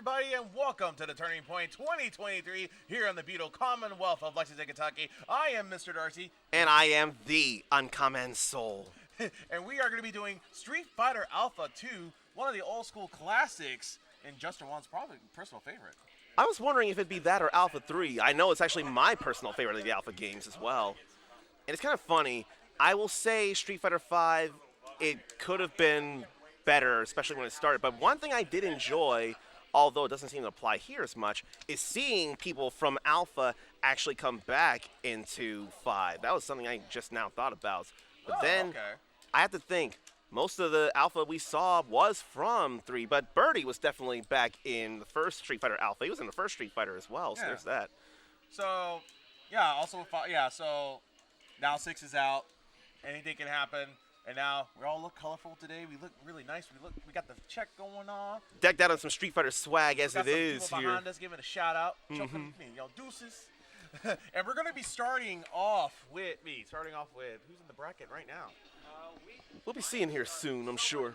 everybody, and welcome to the Turning Point 2023 here on the beautiful Commonwealth of Lexington, Kentucky. I am Mr. Darcy. And I am the Unkamen Soul. And we are going to be doing Street Fighter Alpha 2, one of the old school classics, and Justin Wong's probably personal favorite. I was wondering if it'd be that or Alpha 3. I know it's actually my personal favorite of the Alpha games as well. And it's kind of funny. I will say Street Fighter 5, it could have been better, especially when it started. But one thing I did enjoy, although it doesn't seem to apply here as much, is seeing people from Alpha actually come back into 5. That was something I just now thought about. But then I have to think, most of the Alpha we saw was from 3, but Birdie was definitely back in the first Street Fighter Alpha. He was in the first Street Fighter as well, so there's that. So, yeah, also, so now 6 is out. Anything can happen. And now we all look colorful today. We look really nice. We got the check going on. Decked out on some Street Fighter swag as it is here. We got some people behind us giving a shout out. Jumping me, yo, deuces. And we're going to be starting off with who's in the bracket right now? We'll be seeing here soon, I'm sure.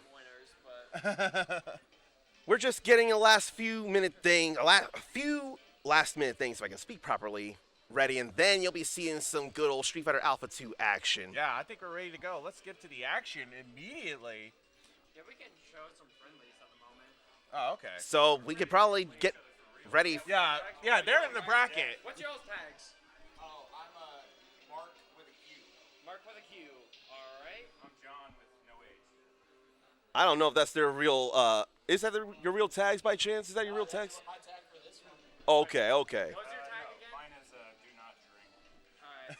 We're just getting a few last minute things, if I can speak properly, ready, and then you'll be seeing some good old Street Fighter Alpha 2 action. Yeah, I think we're ready to go. Let's get to the action immediately. Yeah, we can show some friendlies at the moment. Oh, okay. So we could probably get ready. Yeah, they're in the bracket. What's y'all's tags? Oh, I'm Marq with a Q. Marq with a Q. All right. I'm John with no H. I don't know if that's their real, is that your real tags by chance? Is that your real tags? My tag for this one. Okay. What's your tag again? Mine is DoNotDrink.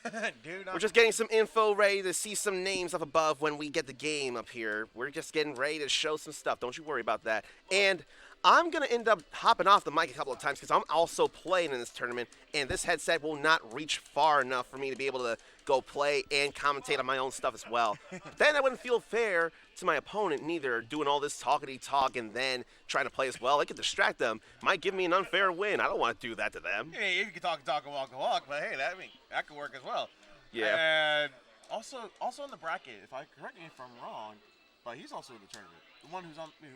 All right. We're just getting some info ready to see some names up above when we get the game up here. We're just getting ready to show some stuff. Don't you worry about that. And I'm going to end up hopping off the mic a couple of times because I'm also playing in this tournament, and this headset will not reach far enough for me to be able to go play and commentate on my own stuff as well. Then I wouldn't feel fair to my opponent neither, doing all this talkity-talk and then trying to play as well. It could distract them. Might give me an unfair win. I don't want to do that to them. Hey, you can talk and walk, but hey, that could work as well. Yeah. And also in the bracket, correct me if I'm wrong, but he's also in the tournament. The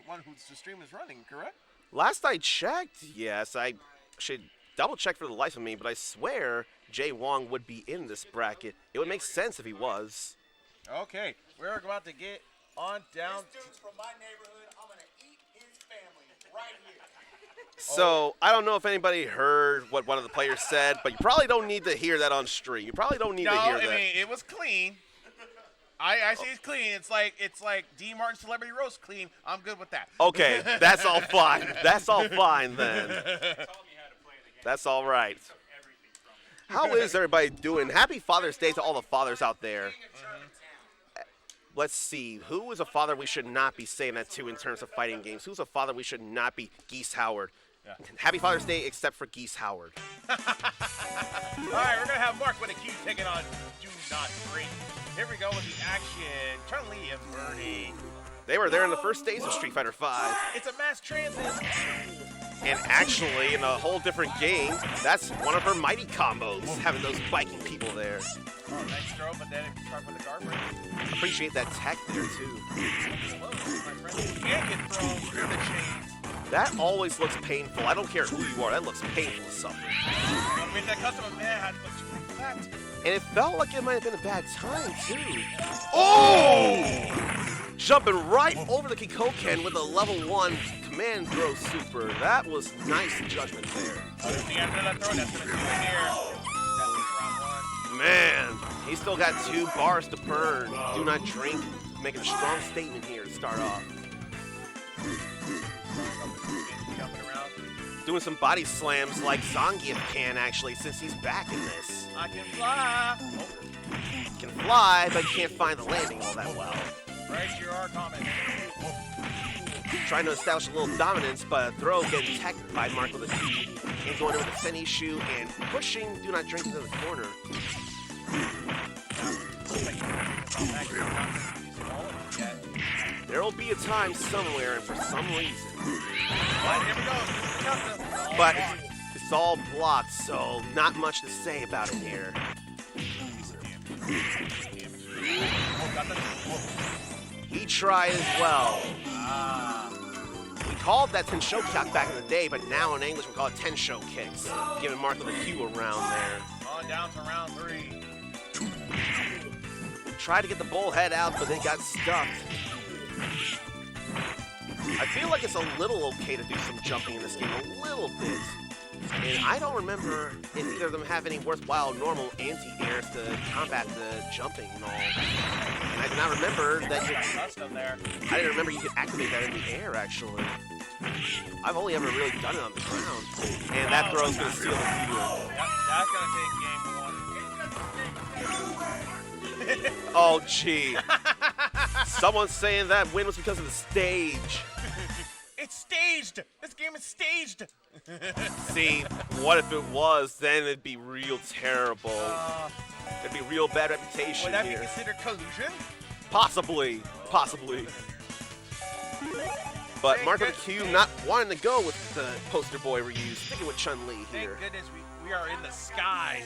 one whose the stream is running, correct? Last I checked, yes. I should double check for the life of me, but I swear JWong would be in this bracket. It would make sense if he was. Okay, we're about to get on down. This dude's from my neighborhood. I'm going to eat his family right here. So, I don't know if anybody heard what one of the players said, but you probably don't need to hear that on stream. You probably don't need to hear that. I mean, it was clean. I say it's clean. It's like D. Martin Celebrity Roast clean. I'm good with that. Okay, that's all fine. That's all fine then. That's all right. How is everybody doing? Happy Father's Day to all the fathers out there. Let's see. Who is a father we should not be saying that to in terms of fighting games? Who's a father we should not be? Geese Howard. Yeah. Happy Father's Day except for Geese Howard. All right, we're going to have Marq with a Q taking on DoNotDrink. Here we go with the action. Chun-Li and Birdie. They were there in the first days of Street Fighter 5. It's a mass transit. And actually, in a whole different game, that's one of her mighty combos, having those biking people there. Oh, nice throw, but then it start with the guard break. Appreciate that tech there, too. Hello, my friend. You can't get thrown through the chains. That always looks painful. I don't care who you are. That looks painful as something. I mean, that customer man had much that. And it felt like it might have been a bad time, too. Oh! Jumping right over the Kikoken with a level 1 command throw super. That was nice judgment there. The end of that throw, that's going to come in here. That was round 1. Man, he's still got 2 bars to burn. DoNotDrink making a strong statement here to start off. Jumping around. Doing some body slams like Zangief can, actually, since he's back in this. I can fly. Oh. Can fly, but can't find the landing all that well. Right, you are comment. Trying to establish a little dominance, but a throw getting teched by Marq with a T. And going over the Senny shoe and pushing DoNotDrink into the corner. There'll be a time somewhere and for some reason. But it's all blocked, so not much to say about it here. He tried as well. called that Tensho kick back in the day, but now in English we call it Tensho kicks, giving Marq with a Q around there. On down to round 3. Tried to get the bullhead out, but they got stuck. I feel like it's a little okay to do some jumping in this game, a little bit. And I don't remember if either of them have any worthwhile normal anti-airs to combat the jumping and all. And I do not remember that I didn't remember you could activate that in the air, actually. I've only ever really done it on the ground. And that throw's going to steal the view. Yep, that's going to take game 1. Oh, gee. Someone's saying that win was because of the stage. It's staged! This game is staged! See, what if it was? Then it'd be real terrible. It'd be real bad reputation Would that here. be considered collusion? Possibly. Possibly. But Marq with a Q not wanting to go with the poster boy reuse. Sticking with Chun-Li here. Thank goodness we are in the sky.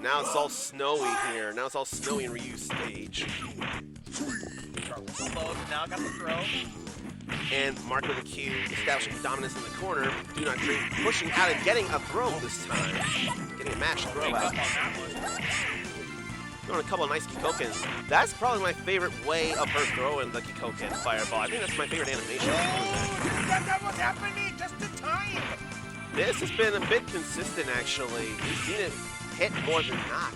Now it's all snowy here. Now it's all snowy in Ryu's stage. Now got the throw. And Marq with a Q establishing dominance in the corner. DoNotDrink pushing out and getting a throw this time. Getting a mashed throw out. Throwing a couple of nice Kikokens. That's probably my favorite way of her throwing the Kikoken fireball. I think that's my favorite animation. That was happening just in time. This has been a bit consistent, actually. We've seen it hit more than not.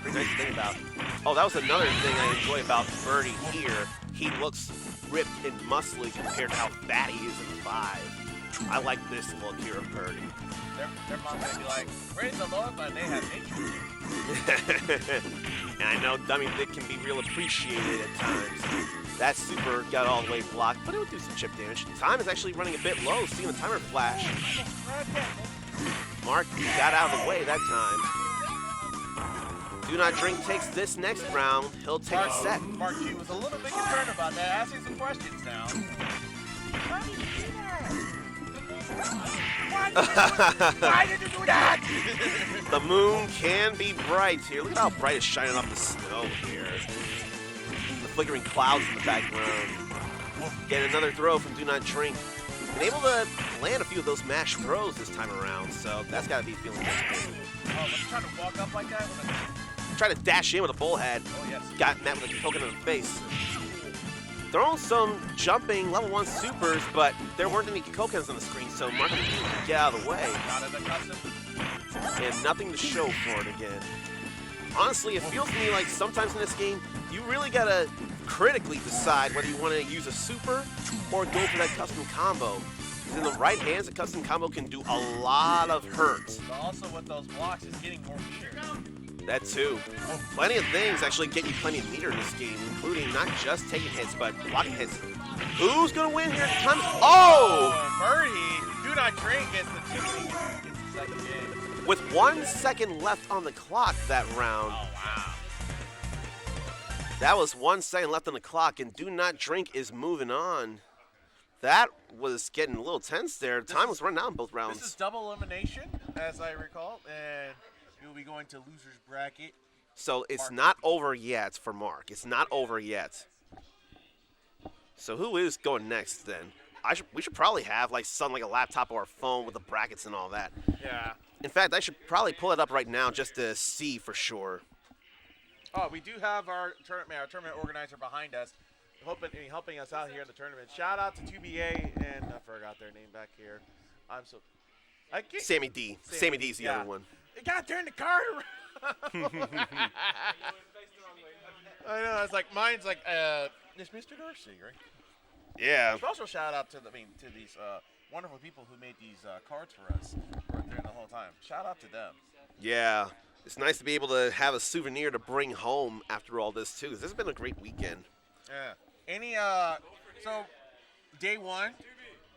Pretty nice to think about. Oh, that was another thing I enjoy about Birdie here. He looks ripped and muscly compared to how fat he is in 5. I like this look here of Birdie. Their mom's gonna be like, praise the Lord, but they have nature. And I know Dummy Dick can be real appreciated at times. That super got all the way blocked, but it would do some chip damage. Time is actually running a bit low, seeing the timer flash. Marq got out of the way that time. DoNotDrink takes this next round. He'll take a set. Marq was a little bit concerned about that, asking some questions now. Why did you do that? Why did you do that? The moon can be bright here. Look at how bright it's shining off the snow here. The flickering clouds in the background. Get another throw from DoNotDrink. Been able to land a few of those mashed throws this time around, so that's got to be feeling good. Oh, was he trying to walk up like that? Tried to dash in with a bullhead. Oh, yes. Got met with a Kikoken in the face. Throwing some jumping level 1 supers, but there weren't any Kikokens on the screen, so Marq could get out of the way. Not in the custom. And nothing to show for it again. Honestly, it feels to me like sometimes in this game, you really gotta critically decide whether you want to use a super or go for that custom combo. Because in the right hands, a custom combo can do a lot of hurt. But also with those blocks, it's getting more meter. That too. Plenty of things actually get you plenty of meter in this game, including not just taking hits, but blocking hits. Who's gonna win here? Oh! Birdie! DoNotDrink gets the 2. Gets the second game. With 1 second left on the clock that round. Oh, wow. That was 1 second left on the clock, and DoNotDrink is moving on. That was getting a little tense there. Time was running out in both rounds. This is double elimination, as I recall, and we'll be going to loser's bracket. So it's not over yet for Marq. It's not over yet. So who is going next then? We should probably have like something like a laptop or a phone with the brackets and all that. Yeah. In fact, I should probably pull it up right now just to see for sure. Oh, we do have our tournament organizer behind us, helping us out here in the tournament. Shout out to 2BA, and I forgot their name back here. Sammy D. Sammy D's the other one. You gotta turn the card around. I know. It's like mine's like it's Mr. Darcy, right? Yeah. Also, shout out to these wonderful people who made these cards for us during the whole time. Shout out to them. Yeah. It's nice to be able to have a souvenir to bring home after all this too. This has been a great weekend. Yeah. So day 1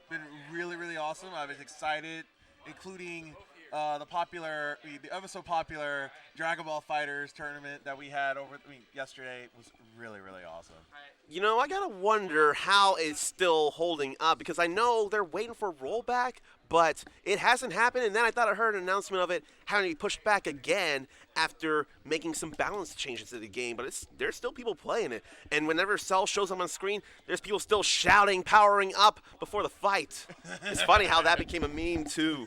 been really, really awesome. I was excited, including the ever so popular Dragon Ball Fighters tournament that we had yesterday was really, really awesome. You know, I gotta wonder how it's still holding up because I know they're waiting for a rollback, but it hasn't happened. And then I thought I heard an announcement of it having to be pushed back again after making some balance changes to the game. But there's still people playing it, and whenever Cell shows up on screen, there's people still shouting, powering up before the fight. It's funny how that became a meme too.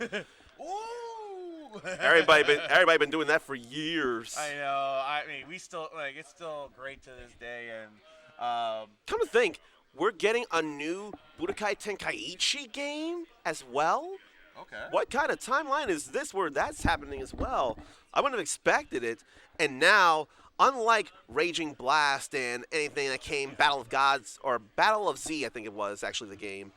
Ooh! Everybody been doing that for years. I know. I mean, it's still great to this day, and. Come to think, we're getting a new Budokai Tenkaichi game as well? Okay. What kind of timeline is this where that's happening as well? I wouldn't have expected it. And now, unlike Raging Blast and anything that came Battle of Gods, or Battle of Z, I think it was actually the game,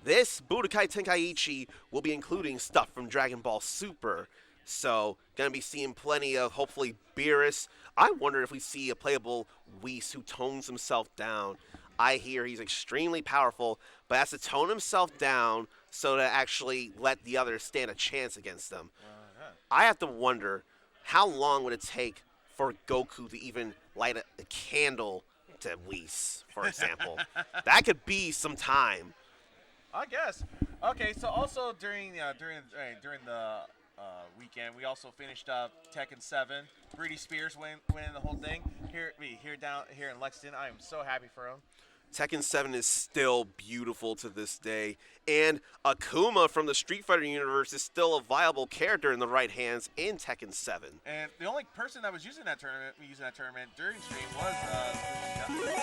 this Budokai Tenkaichi will be including stuff from Dragon Ball Super. So, gonna be seeing plenty of, hopefully, Beerus. I wonder if we see a playable Whis who tones himself down. I hear he's extremely powerful, but has to tone himself down so to actually let the others stand a chance against them. I have to wonder, how long would it take for Goku to even light a candle to Whis, for example? That could be some time. I guess. Okay, so also during the weekend, we also finished up Tekken 7. Greedy Spears winning the whole thing. Here in Lexington, I am so happy for him. Tekken 7 is still beautiful to this day, and Akuma from the Street Fighter universe is still a viable character in the right hands in Tekken 7. And the only person that was using that tournament during stream was.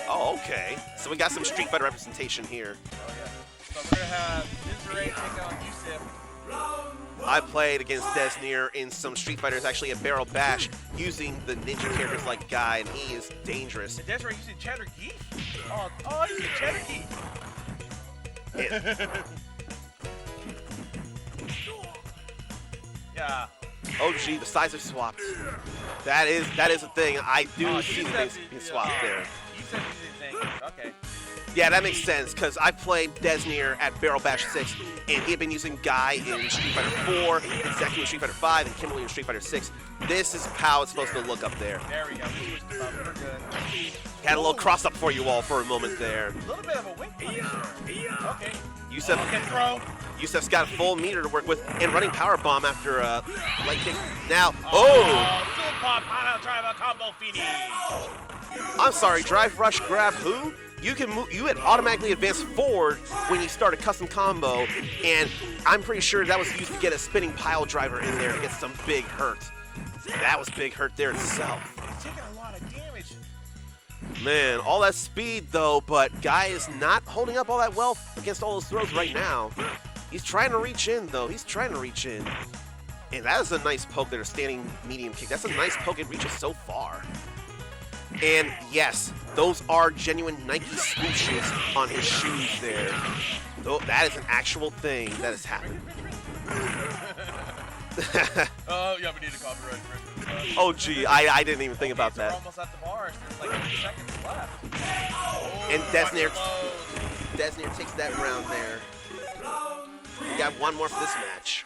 Oh, okay. So we got some Street Fighter representation here. Oh yeah. So we're gonna have Deznere take on usef. I played against Deznere in some Street Fighters, actually a Barrel Bash, using the ninja characters like Guy, and he is dangerous. And Deznere using Cheddar Geef? Oh, he's using Cheddar Geef. Yeah. Oh, gee, the sides are swapped. That is a thing. I do see the things being swapped there. You said you didn't think. Okay. Yeah, that makes sense, because I played Deznere at Barrel Bash 6, and he had been using Guy in Street Fighter 4, and Zeku in Street Fighter 5, and Kimberly in Street Fighter 6. This is how it's supposed to look up there. There we go. We switched them up. We're good. Had a little cross-up for you all for a moment there. A little bit of a wink punch there. Okay. Usef, Okay, throw. Usef's got a full meter to work with, and running Power Bomb after a light kick. Now, Full pop, out drive a combo finish. I'm sorry, Drive Rush grab who? You can move. You had automatically advance forward when you start a custom combo, and I'm pretty sure that was used to get a spinning pile driver in there to get some big hurt. That was big hurt there itself. He's taking a lot of damage. Man, all that speed though, but Guy is not holding up all that well against all those throws right now. He's trying to reach in though. He's trying to reach in. And that is a nice poke there, standing medium kick. That's a nice poke. It reaches so far. And yes, those are genuine Nike swooshes on his shoes there. Though that is an actual thing that has happened. Oh, yeah, we need a copyright infringement. Oh, gee, I didn't even think about We're that. almost at the bar. There's like 2 seconds left. And Deznere Close. takes that round there. We got one more for this match.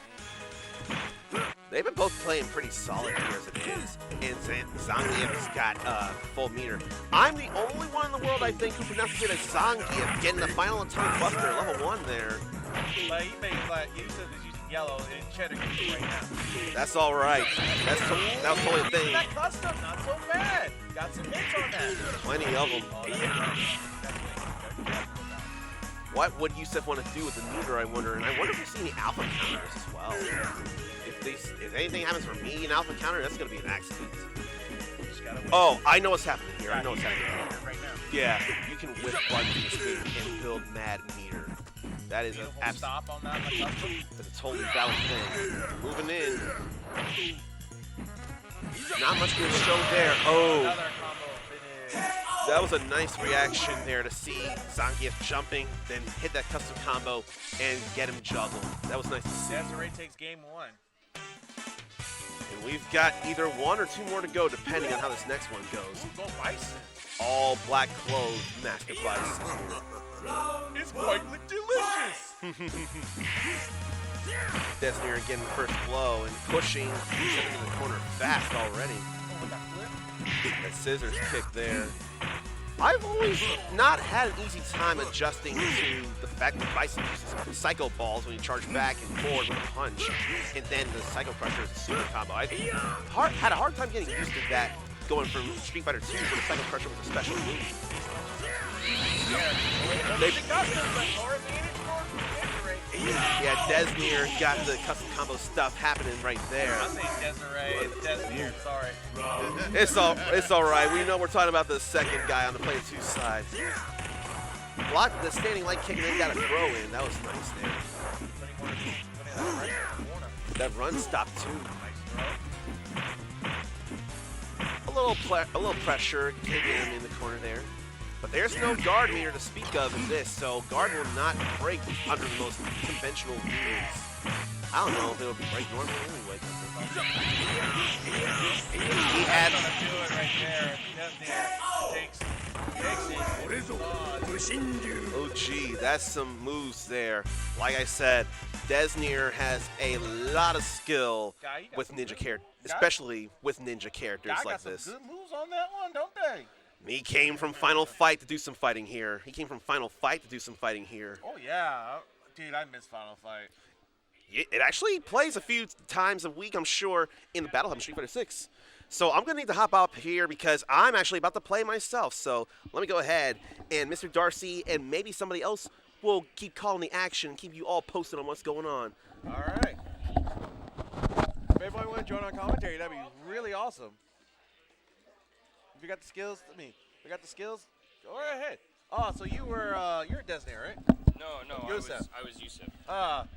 They've been both playing pretty solid here as it is. And Zangief's got full meter. I'm the only one in the world, I think, who pronounces it as Zangief, getting the final atomic buster, level 1 there. But he made like Yusef is using yellow and Cheddar Geef right now. That's all right. That was totally a Using thing. that custom, not so bad. Got some hits on that. Plenty of them. Oh, that's What would Usef want to do with the meter, I wonder? And I wonder if we see any alpha counters as well. If anything happens for me in alpha counter, that's going to be an accident. Oh, I know what's happening here. I know what's happening here. right now. Yeah, you can whip one screen and build mad meter. That is Beautiful a stop on that. Like custom. that's a totally valid thing. Moving in. Not much good show there. Oh, Another combo finish. that was a nice reaction there to see Zangief jumping, then hit that custom combo and get him juggled. That was nice to see. Deznere takes game 1. And we've got either 1 or 2 more to go, depending on how this next one goes. Ooh, go Bison. All black clothes, Master Bison. It's quite delicious. Deznere getting the first blow and pushing usef into the corner fast already. That scissors kick there. I've always not had an easy time adjusting to the fact that Bison uses Psycho Balls when you charge back and forward with a punch, and then the Psycho Crusher is a super combo. I've had a hard time getting used to that, going from Street Fighter 2 where the Psycho Crusher was a special move. Yeah, Deznere got the custom combo stuff happening right there. I'm saying Deznere, sorry. It's all right. We know we're talking about the second guy on the player 2 side. Block the standing light kick and then got a throw in. That was nice there. That run stop too. A little pressure kicking him in the corner there. But there's no guard meter to speak of in this, so guard will not break under the most conventional rules. I don't know if it would break normally anyway. He had to do it right there. Takes it. Oh gee, that's some moves there. Like I said, Deznere has a lot of skill with ninja characters, especially with ninja characters like this. Got some good moves on that one, don't they? He came from Final Fight to do some fighting here. Oh yeah, dude, I miss Final Fight. It actually plays a few times a week, I'm sure, in the Battle Hub in Street Fighter 6. So I'm going to need to hop up here because I'm actually about to play myself. So let me go ahead, and Mr. Darcy and maybe somebody else will keep calling the action, keep you all posted on what's going on. All right. If everybody want to join our commentary, that'd be really awesome. If you got the skills, go right ahead. Oh, so you're Deznere, right? No, Usef. I was usef.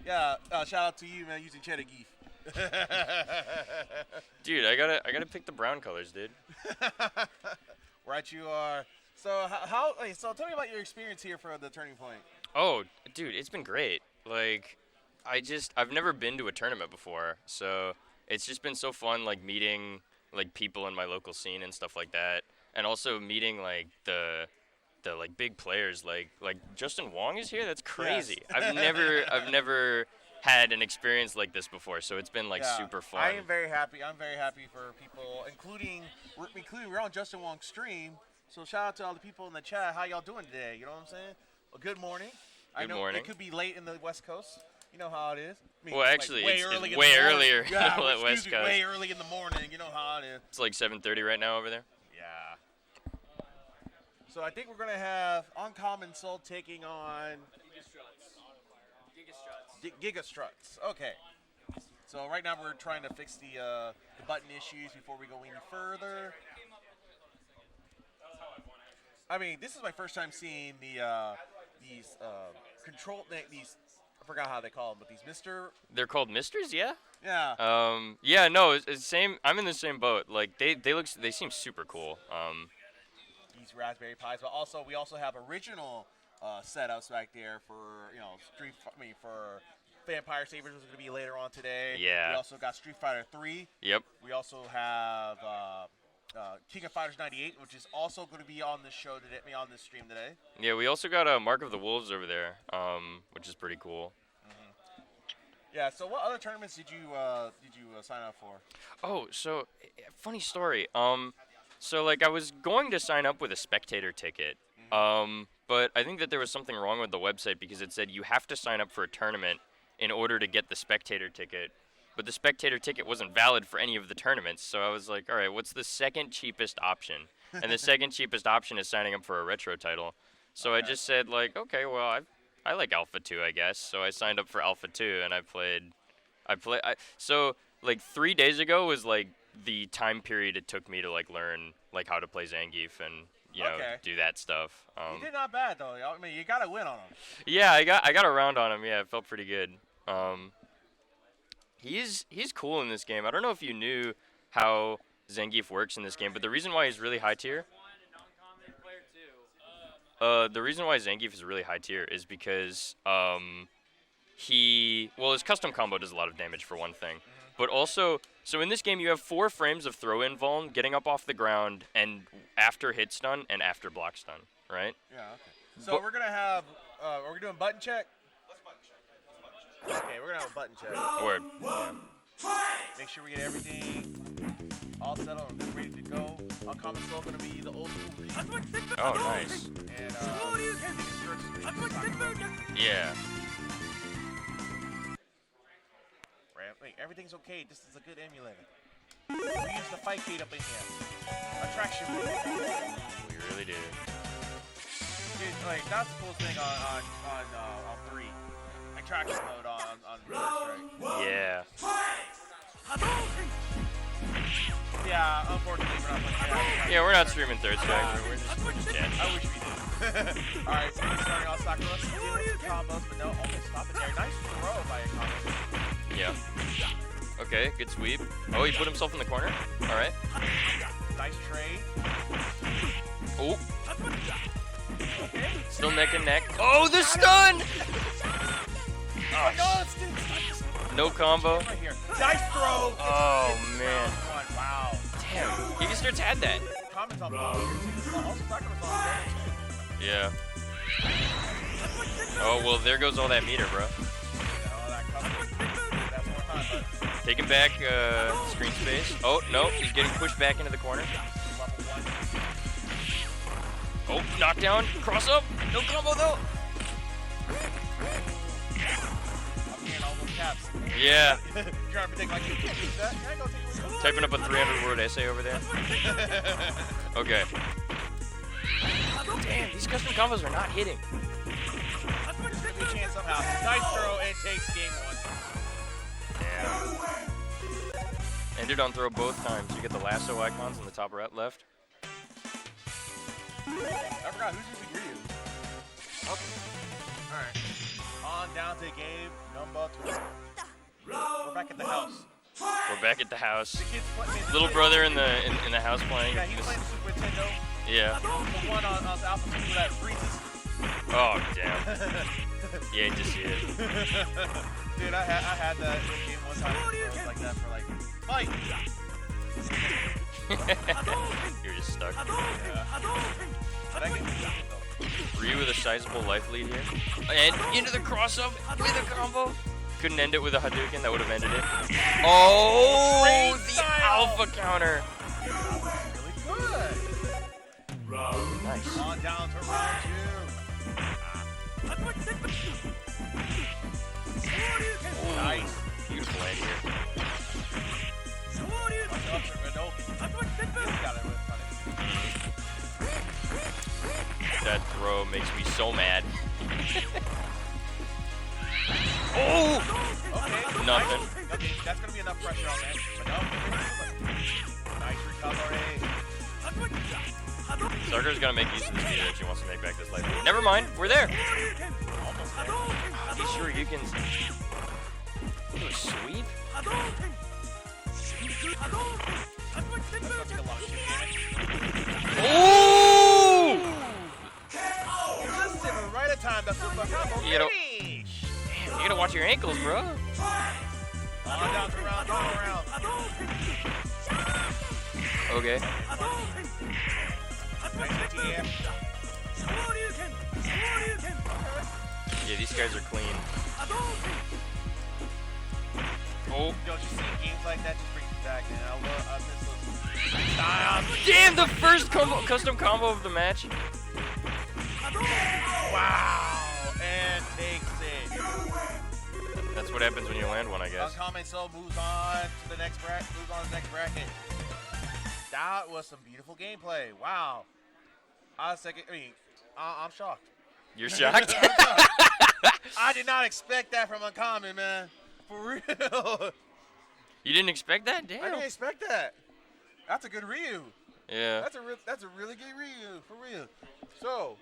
Yeah. Shout out to you, man, using cheddar geef. Dude, I gotta pick the brown colors, dude. Right, you are. So so tell me about your experience here for the Turning Point. Oh, dude, it's been great. Like, I've never been to a tournament before, so it's just been so fun, like meeting like people in my local scene and stuff like that, and also meeting like the like big players like JWong is here. That's crazy. Yes. I've never had an experience like this before, so it's been like super fun. I am very happy. I'm very happy for people, including we're on JWong's stream. So shout out to all the people in the chat. How y'all doing today? You know what I'm saying? Well, good morning. I know morning. It could be late in the West Coast. You know how it is. I mean, Well, actually, like it's way earlier yeah, on the West Coast. Way early in the morning. You know how it is. It's like 7:30 right now over there. Yeah. So I think we're gonna have Unkamen Soul taking on gigasturtz. Okay. So right now we're trying to fix the button issues before we go any further. I mean, this is my first time seeing these control these. I forgot how they call them, but these They're called Misters, yeah. Yeah. Yeah, no, it's same. I'm in the same boat. Like they seem super cool. These Raspberry Pis, but also we also have original setups back there for for Vampire Sabers is going to be later on today. Yeah. We also got Street Fighter 3. Yep. We also have King of Fighters 98, which is also going to be on this show today, on this stream today. Yeah, we also got Marq of the Wolves over there, which is pretty cool. Yeah. So, what other tournaments did you sign up for? Oh, so funny story. So like I was going to sign up with a spectator ticket, but I think that there was something wrong with the website because it said you have to sign up for a tournament in order to get the spectator ticket. But the spectator ticket wasn't valid for any of the tournaments, so I was like, all right, what's the second cheapest option? And the second cheapest option is signing up for a retro title. So I just said, like, okay, well, I like Alpha 2, I guess. So I signed up for Alpha 2, and I played. So, like, 3 days ago was, like, the time period it took me to, like, learn, like, how to play Zangief and, you know, do that stuff. You did not bad, though. I mean, you got to win on him. Yeah, I got a round on him. Yeah, it felt pretty good. He's cool in this game. I don't know if you knew how Zangief works in this game, but the reason why he's really high tier. The reason why Zangief is really high tier is because his custom combo does a lot of damage for one thing, but also so in this game you have 4 frames of throw-in vuln, getting up off the ground, and after hit stun and after block stun, right? Yeah. Okay. So we're gonna have we're doing button check. Okay, we're gonna have a button check. Word. Make sure we get everything all settled and ready to go. Unkamen Soul gonna be the old school Ryu. Oh, nice. And gigasturtz is Yeah. Wait, everything's okay. This is a good emulator. We used the fight gate up in here. Attraction mode. We really did. Dude, like that's the coolest thing on 3. Attraction mode on First Strike. Yeah. Yeah, unfortunately we're not playing that. Yeah, we're not streaming Third Strike. We're just chatting. I wish we did. Alright, so we're starting off Sakura. Combos, but no, almost stop it there. Nice throw by a combo. Yeah. Okay, good sweep. Oh, he put himself in the corner. All right. Nice trade. Oh. Still neck and neck. Oh, the stun! Oh, no, it's No combo. right here. Nice throw. Oh, man. Wow. Damn. Gigasturtz had that. Comments on also Sakura's on there. Yeah. Oh, well, there goes all that meter, bro. That cover. That's more time, but Taking back screen space. Oh, no. He's getting pushed back into the corner. level 1. Oh, knockdown. Cross up. No combo, though. I'm getting all those caps. Yeah. You're trying to think like you can't use that. Yeah, go take it. Typing up a 300-word essay over there. Okay. Damn, these custom combos are not hitting. There's gonna be a chance somehow. Nice throw and takes game 1. Yeah. Ended on throw both times. You get the lasso icons in the top right, left. I forgot who's using Ryu. Okay. Alright. On down to game number 2. We're back at the house. We're back at the house. The kid's playing. Little brother in the house playing. Yeah, he was playing Super Nintendo. Yeah. The one on Alpha Super that freezes. Oh damn. Yeah, you just see it. Dude, I had that game one time. It was like that for like fight. You're just stuck. Yeah. That game was good, though. Ryu with a sizable life lead here. And into the cross up with a combo. Couldn't end it with a Hadouken. That would have ended it. Oh, the alpha counter. Really good. Nice. On down to round 2. Nice. Beautiful end here. That throw makes me so mad. Oh! Okay. Nothing. Okay, that's gonna be enough pressure on that. But no. Nice recovery. Sarkar's gonna make use of this meter if she wants to make back this life. Never mind, we're there. Almost there. These Shoryukens. Ooh, sweep? That's gonna take a lot of shit damage. Oh! Just sitting right at time. That's super combo. You know- Finish. Damn, you gotta watch your ankles, bro. On down to round 2. Okay. Nice ATM. Yeah, these guys are clean. Oh. Don't you see games like that just brings me back, man. I miss those. Damn, the first custom combo of the match. Wow. And takes it. That's what happens when you land one, I guess. Unkamen Soul moves on to the next bracket. That was some beautiful gameplay. Wow. I'm shocked. You're shocked? I did not expect that from Uncommon, man. For real. You didn't expect that? I didn't Damn. expect that. That's a good Ryu. Yeah. That's a really good Ryu, for real. So,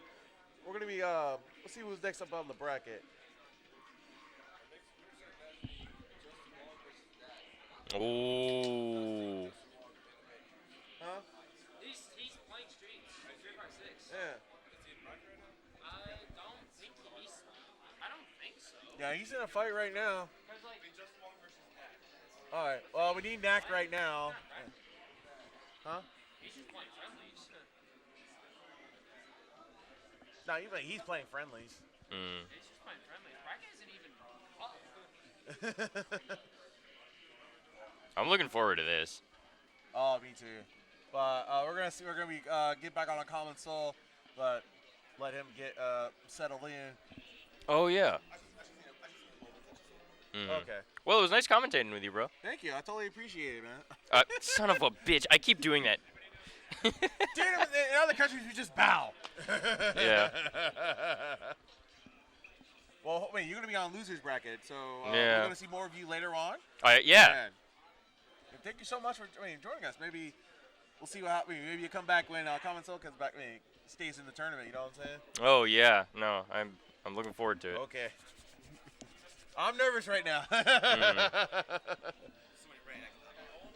we're gonna be let's see who's next up on the bracket. Oh. Huh? He's playing streams. Street Fighter 6. Yeah. I don't think so. Yeah, he's in a fight right now. Because like All right. Well, we need Knack right now. Huh? he's just playing friendlies. No, he's playing friendlies. Mm. He's just playing friendlies. Bracket isn't even up. I'm looking forward to this. Oh, me too. But we're gonna see. We're gonna be get back on Unkamen Soul, but let him get settled in. Oh yeah. Mhm. Okay. Well, it was nice commentating with you, bro. Thank you. I totally appreciate it, man. Son of a bitch! I keep doing that. Dude, in other countries we just bow. Yeah. Well, wait, you're gonna be on losers bracket, so Yeah. we're gonna see more of you later on. Yeah. Man. And thank you so much for joining us. Maybe we'll see what happens. Maybe you come back when Unkamen Soul comes back. Stays in the tournament. You know what I'm saying? Oh yeah. No, I'm looking forward to it. Okay. I'm nervous right now.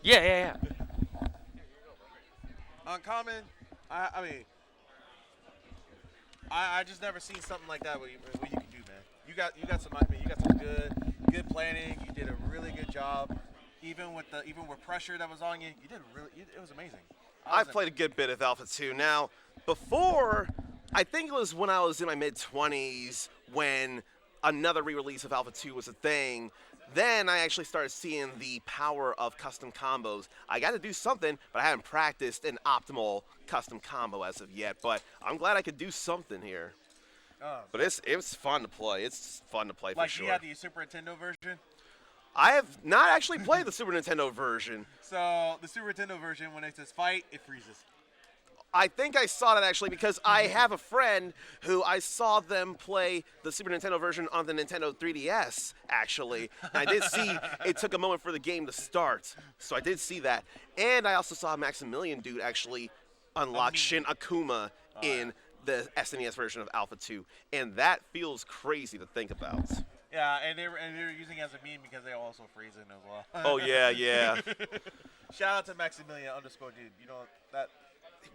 Yeah. Uncommon, I just never seen something like that what you can do, man. You got some good planning. You did a really good job. Even with pressure that was on you, it was amazing. I've played a good bit of Alpha 2. Now, before, I think it was when I was in my mid-20s when another re-release of Alpha 2 was a thing. Then I actually started seeing the power of custom combos. I got to do something, but I haven't practiced an optimal custom combo as of yet. But I'm glad I could do something here. But it was fun to play. It's fun to play for sure. Like you had the Super Nintendo version? I have not actually played the Super Nintendo version. So the Super Nintendo version, when it says fight, it freezes. I think I saw that actually because I have a friend who I saw them play the Super Nintendo version on the Nintendo 3DS, actually. And I did see it took a moment for the game to start. So I did see that. And I also saw Maximilian Dude actually unlock Shin Akuma in the SNES version of Alpha 2. And that feels crazy to think about. Yeah, and they were using it as a meme because they also freeze it as well. Oh, yeah. Shout out to Maximilian _ Dude. You know, that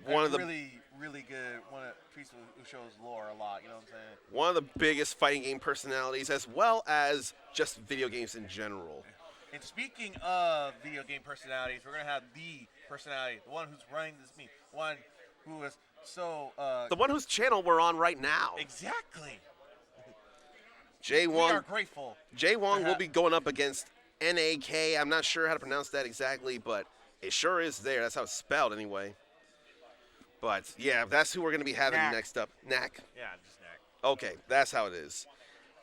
One of the really good. One of piece who shows lore a lot. You know what I'm saying? One of the biggest fighting game personalities, as well as just video games in general. And speaking of video game personalities, we're gonna have the personality, the one who's running this meme, one who is so. The one whose channel we're on right now. Exactly. JWong. We are grateful. JWong will be going up against NAK. I'm not sure how to pronounce that exactly, but it sure is there. That's how it's spelled anyway. But yeah, that's who we're going to be having next up. Knack. Yeah, just Knack. Okay, that's how it is.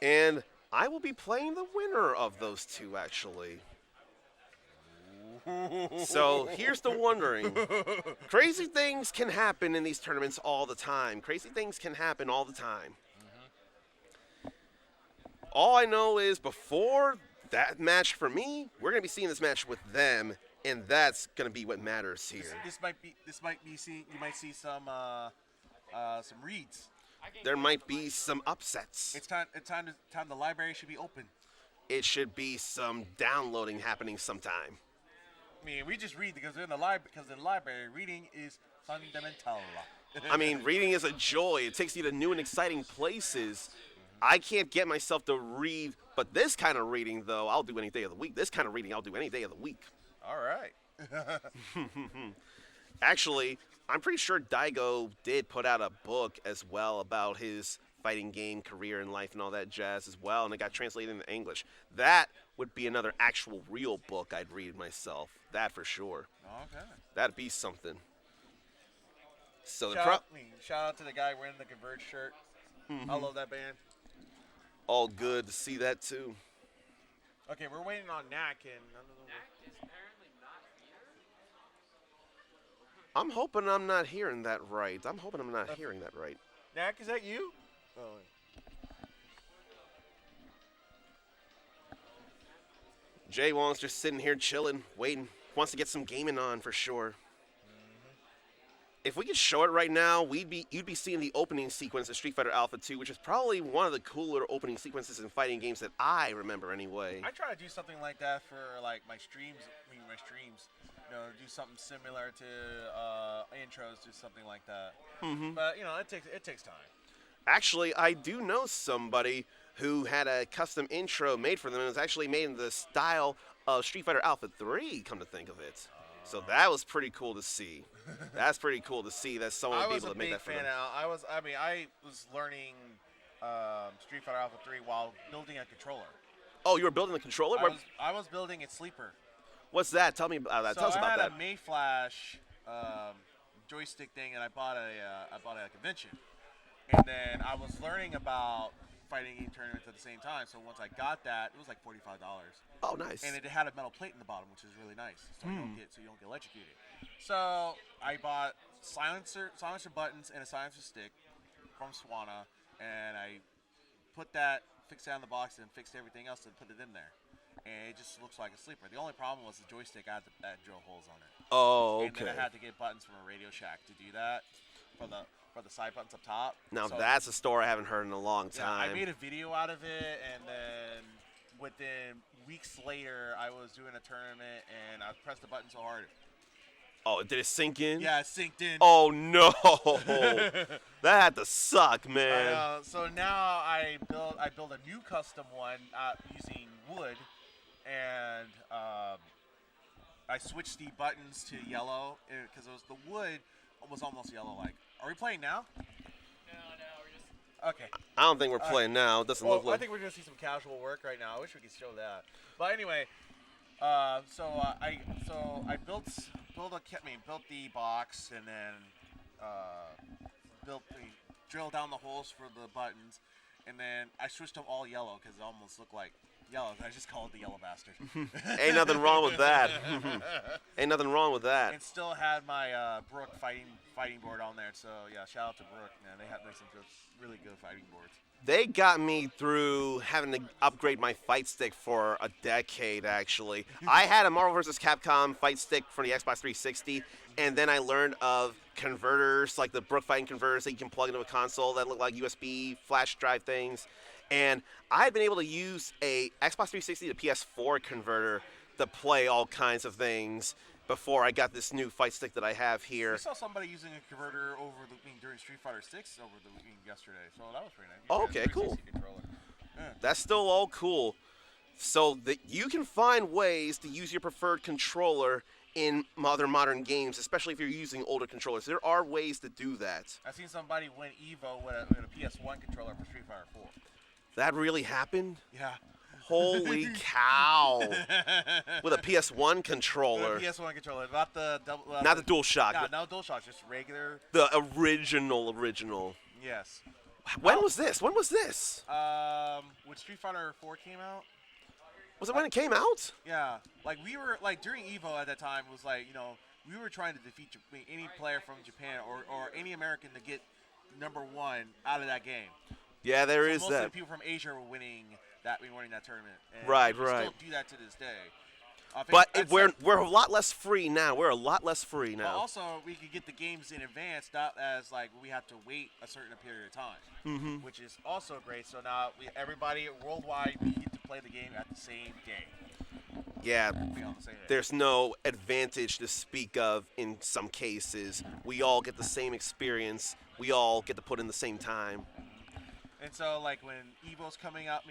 And I will be playing the winner of those two, actually. So here's the wondering. Crazy things can happen in these tournaments all the time. Crazy things can happen all the time. All I know is before that match for me, we're going to be seeing this match with them, and that's going to be what matters here. This might be you might see some reads. There might be some upsets. It's time the library should be open. It should be some downloading happening sometime. I mean, we just read because in the library reading is fundamental. I mean, reading is a joy. It takes you to new and exciting places. I can't get myself to read, but this kind of reading, though, I'll do any day of the week. This kind of reading, I'll do any day of the week. All right. Actually, I'm pretty sure Daigo did put out a book as well about his fighting game career and life and all that jazz as well, and it got translated into English. That would be another actual real book I'd read myself. That for sure. Okay. That'd be something. So shout out to the guy wearing the Converge shirt. I love that band. All good to see that too. Okay, we're waiting on Knack and Knack is apparently not here. I'm hoping I'm not hearing that right. Knack, is that you? Oh. JWong's just sitting here chilling, waiting. Wants to get some gaming on for sure. If we could show it right now, you'd be seeing the opening sequence of Street Fighter Alpha 2, which is probably one of the cooler opening sequences in fighting games that I remember anyway. I try to do something like that for like my streams. You know, do something similar to intros, do something like that. But you know, it takes time. Actually, I do know somebody who had a custom intro made for them. It was actually made in the style of Street Fighter Alpha 3, come to think of it. So that was pretty cool to see. That's pretty cool to see that someone would be able to make that for them. I was learning Street Fighter Alpha 3 while building a controller. Oh, you were building the controller? I was building a sleeper. What's that? Tell me about that. Tell us about I that. had a Mayflash joystick thing, and I bought a convention, and then I was learning about fighting game tournaments at the same time. So once I got that, it was like $45. Oh, nice. And it had a metal plate in the bottom, which is really nice, so you don't get electrocuted. So I bought silencer buttons and a silencer stick from Swana, and I fixed that on the box, and fixed everything else and put it in there. And it just looks like a sleeper. The only problem was the joystick had drill holes on it. Oh, And okay. then I had to get buttons from a Radio Shack to do that for the side buttons up top. Now So, that's a story I haven't heard in a long yeah, time. I made a video out of it, and then within weeks later, I was doing a tournament, and I pressed the button so hard. Oh, did it sink in? Yeah, it synced in. Oh no, that had to suck, I man. know. So now I build a new custom one using wood, and I switched the buttons to yellow because the wood was almost yellow. Like, are we playing now? No, we're just. Okay. I don't think we're playing now. It doesn't Well, look like. I think we're gonna see some casual work right now. I wish we could show that. But anyway, I built the box, and then drilled down the holes for the buttons, and then I switched them all yellow because it almost looked like yellow. I just called it the yellow bastard. Ain't nothing wrong with that. Ain't nothing wrong with that. And still had my Brook fighting board on there. So yeah, shout out to Brook, man. They have some really good fighting boards. They got me through having to upgrade my fight stick for a decade, actually. I had a Marvel vs. Capcom fight stick for the Xbox 360, and then I learned of converters, like the Brook fighting converters that you can plug into a console that look like USB flash drive things. And I've been able to use a Xbox 360 to PS4 converter to play all kinds of things before I got this new fight stick that I have here. We saw somebody using a converter during Street Fighter 6 over the weekend yesterday, so that was pretty nice. Oh, okay, cool. 360 controller. Yeah. That's still all cool. So that you can find ways to use your preferred controller in modern games, especially if you're using older controllers. There are ways to do that. I've seen somebody win Evo with a PS1 controller for Street Fighter 4. That really happened? Yeah. Holy cow. With a PS1 controller. PS1 controller, not the double. Not the DualShock. No, no DualShock, just regular. The original. Yes. When was this? When When Street Fighter 4 came out. Was it when it came out? Yeah, like we were during Evo at that time was like, we were trying to defeat any player from Japan or any American to get #1 out of that game. Yeah, there So is most that. of the people from Asia were winning that tournament. And Right, we right. Still do that to this day. But we're a lot less free now. We're a lot less free But now. also, we could get the games in advance, not as like we have to wait a certain period of time, which is also great. So now everybody worldwide, we get to play the game at the same day. Yeah, Be on the same day. there's no advantage to speak of in some cases. We all get the same experience. We all get to put in the same time. And so, like when Evo's coming out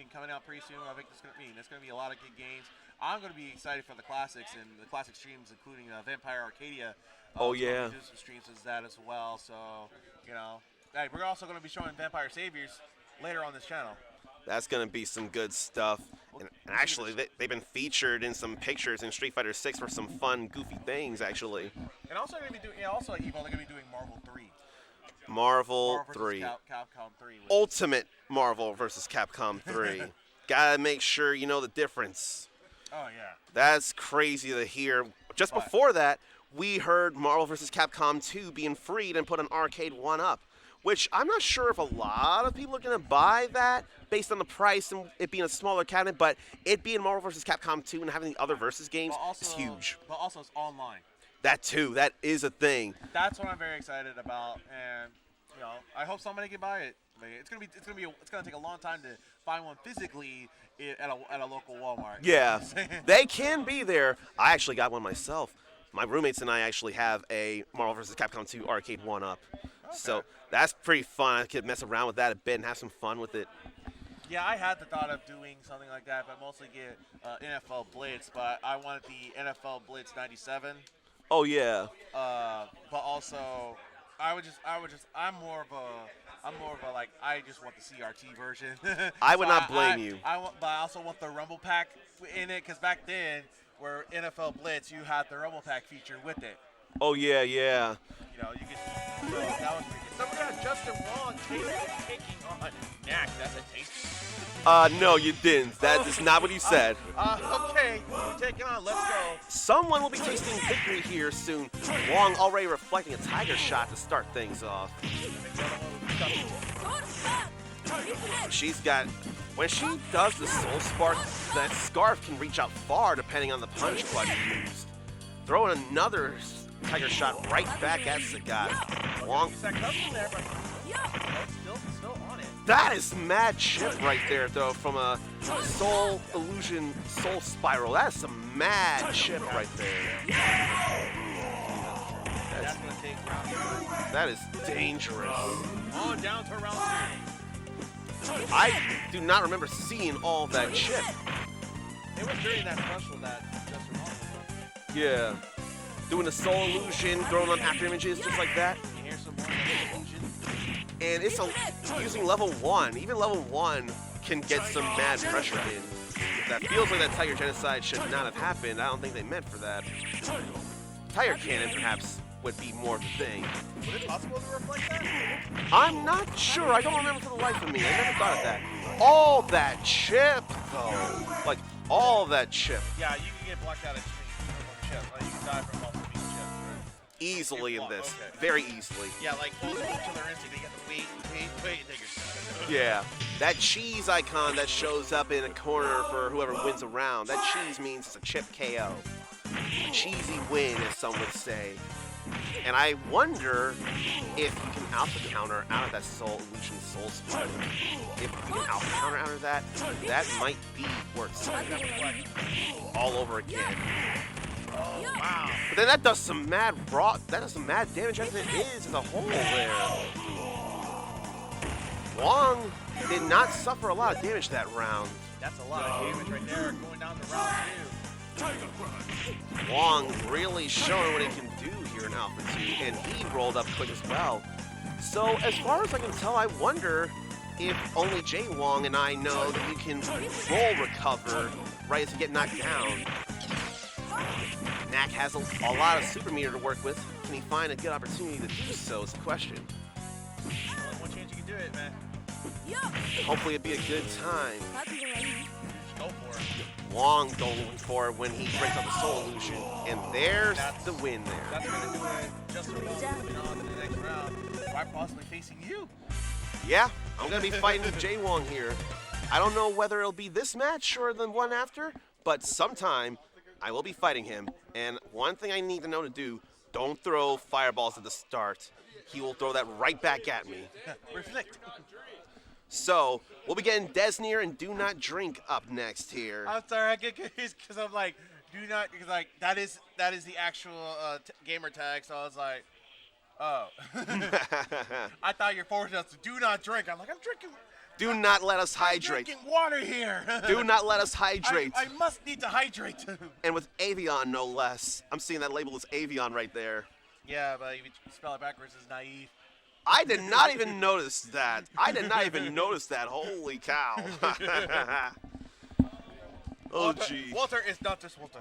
pretty soon, I think it's gonna be a lot of good games. I'm gonna be excited for the classics and the classic streams, including Vampire Arcadia. Oh, yeah. Do some streams as that as well. So, hey, we're also gonna be showing Vampire Saviors later on this channel. That's going to be some good stuff. And actually, they've been featured in some pictures in Street Fighter 6 for some fun, goofy things, actually. And also they're gonna be doing also at Evo, they're gonna be doing Marvel 3. Marvel versus 3. Capcom 3. Ultimate Marvel vs. Capcom 3. Gotta make sure you know the difference. Oh yeah. That's crazy to hear. Just What? before that, we heard Marvel vs. Capcom 2 being freed and put an arcade 1-up, which I'm not sure if a lot of people are going to buy that based on the price and it being a smaller cabinet, but it being Marvel vs. Capcom 2 and having the other versus games is huge. But also it's online. That too, that is a thing. That's what I'm very excited about, and I hope somebody can buy it. Like, it's gonna take a long time to find one physically at a local Walmart. Yeah, they can be there. I actually got one myself. My roommates and I actually have a Marvel vs. Capcom 2 arcade 1-up. So that's pretty fun. I could mess around with that a bit and have some fun with it. Yeah, I had the thought of doing something like that, but mostly get NFL Blitz. But I wanted the NFL Blitz '97. Oh yeah. But also, I'm more of a I'm more of a I just want the CRT version. I would So not blame you. But I also want the Rumble Pack in it because back then, where NFL Blitz, you had the Rumble Pack feature with it. Oh, yeah, yeah. You know, you could. So that was pretty good. So we got Justin Wong taking on Knack. That's a tasty. No, you didn't. That is not what you said. Okay, we're taking on. Let's go. Someone will be tasting victory here soon. Wong already reflecting a tiger shot to start things off. She's got, when she does the Soul Spark, that scarf can reach out far depending on the punch button used. Throwing another tiger shot right back at Sagat. Wong. Still on it. That is mad chip right there, though, from a Soul Illusion Soul Spiral. That's some mad chip right there. That's going to take round two. That is dangerous. On down to round two. I do not remember seeing all that chip. It was during that special that Justin Wong was on. Yeah. Doing the Soul Illusion, throwing on after images just like that. You hear some more illusion? And it's using level 1. Even level 1 can get some mad pressure in. That feels like that Tiger Genocide should not have happened. I don't think they meant for that. Tiger Cannon, perhaps, would be more the thing. Was it possible to reflect that? I'm not sure. I don't remember for the life of me. I never thought of that. All that chip, though. Like, all that chip. Yeah, you can get blocked out of chip. You can die from multiple chip. Easily in block, this. okay. Very easily. Yeah, like full killer instinct. They get to wait, and take your shot. Yeah. That cheese icon that shows up in a corner for whoever wins a round, that cheese means it's a chip KO. Cheesy win, as some would say. And I wonder if you can alpha counter out of that Soul Illusion Soul Spiral. If you can alpha counter out of that, that might be worth something. All over again. Oh, wow. But then that does some mad damage as it is as a whole there. Wong did not suffer a lot of damage that round. That's a lot of damage right there going down to round two. Wong really showing what he can do here in Alpha 2, and he rolled up quick as well. So as far as I can tell, I wonder if only JWong and I know that you can roll recover right as you get knocked down. Knack has a lot of super meter to work with. Can he find a good opportunity to do so is the question. Only one chance you can do it, man. Hopefully it'd be a good time. Go for it. Wong going for it when he breaks up the Soul Illusion. And there's the win there. That's going to do it. Just moving on to the next round. Why possibly facing you? Yeah, I'm going to be fighting JWong here. I don't know whether it'll be this match or the one after, but sometime I will be fighting him. And one thing I need to know to do, don't throw fireballs at the start. He will throw that right back at me. Reflect. So, we'll be getting Deznere and DoNotDrink up next here. I'm sorry, I get confused because I'm like, do not, because like, that is the actual gamer tag, so I was like, oh. I thought you're forcing us to do not drink. I'm like, I'm drinking. Do not let us I'm hydrate. drinking water here. Do not let us hydrate. I must need to hydrate. And with Avion, no less. I'm seeing that label as Avion right there. Yeah, but if you spell it backwards, it's naive. I did not even notice that. Holy cow. Oh, Walter, gee. Walter is not just Walter.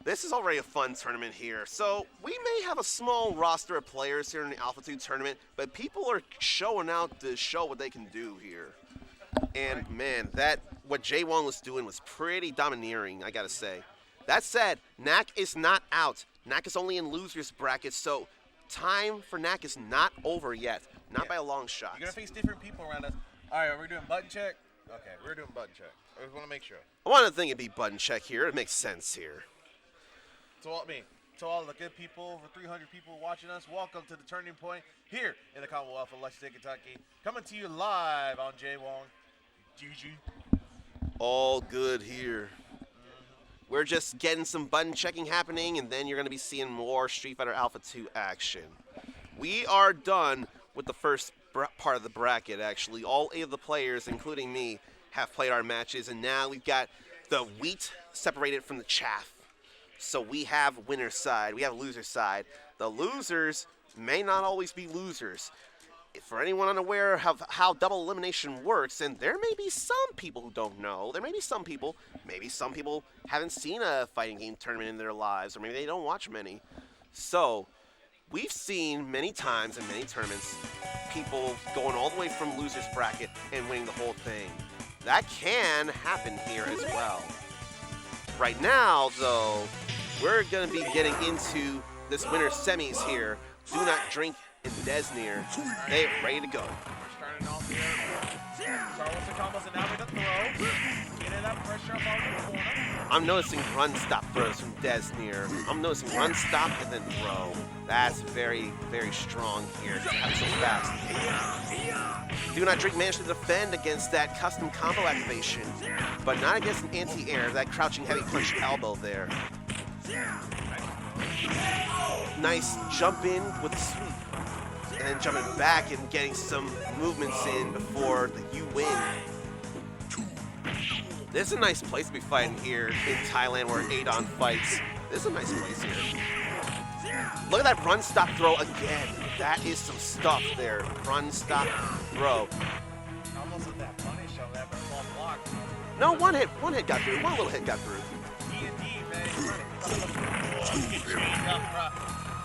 This is already a fun tournament here. So we may have a small roster of players here in the Alpha 2 tournament, but people are showing out to show what they can do here. And man, what JWong was doing was pretty domineering, I gotta say. That said, Knack is not out. Knack is only in loser's bracket, so time for Knack is not over yet. Not by a long shot. You're going to face different people around us. All right, are we doing button check? Okay, we're doing button check. I just want to make sure. I want to think it'd be button check here. It makes sense here. To all the good people, over 300 people watching us, welcome to the turning point here in the Commonwealth of Lexington, Kentucky. Coming to you live on JWong. GG. All good here. We're just getting some button checking happening, and then you're going to be seeing more Street Fighter Alpha 2 action. We are done with the first part of the bracket, actually. All 8 of the players, including me, have played our matches, and now we've got the wheat separated from the chaff. So we have winner's side, we have loser's side. The losers may not always be losers. For anyone unaware of how double elimination works, and there may be some people who don't know, there may be some people haven't seen a fighting game tournament in their lives, or maybe they don't watch many. So, we've seen many times in many tournaments, people going all the way from loser's bracket and winning the whole thing. That can happen here as well. Right now, though, we're going to be getting into this winner's semis here. DoNotDrink and Deznere. They are ready to go. Starting off here. Start with the combos and now with the throw. Getting that pressure up on the corner. I'm noticing run stop throws from Deznere. I'm noticing run stop and then throw. That's very, very strong here to have it so fast. DoNotDrink managed to defend against that custom combo activation, but not against an anti-air, that crouching heavy punch elbow there. Nice jump in with the sweep, and then jumping back and getting some movements in before you win. This is a nice place to be fighting here in Thailand where Adon fights. This is a nice place here. Look at that run, stop, throw again. That is some stuff there. Run, stop, throw. Almost with that punish of that, but fall block. No, one hit got through. One little hit got through.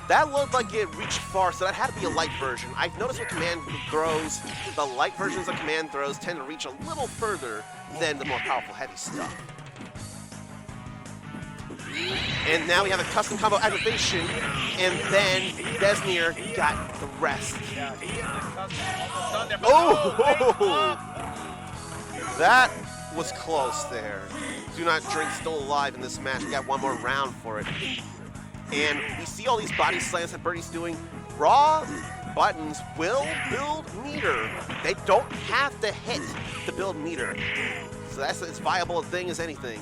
That looked like it reached far, so that had to be a light version. I've noticed with command throws, the light versions of command throws tend to reach a little further than the more powerful heavy stuff. And now we have a custom combo activation, and then Deznere got the rest. Oh! That was close there. DoNotDrink still alive in this match. We got one more round for it. And we see all these body slams that Birdie's doing. Raw buttons will build meter. They don't have to hit to build meter. So that's as viable a thing as anything.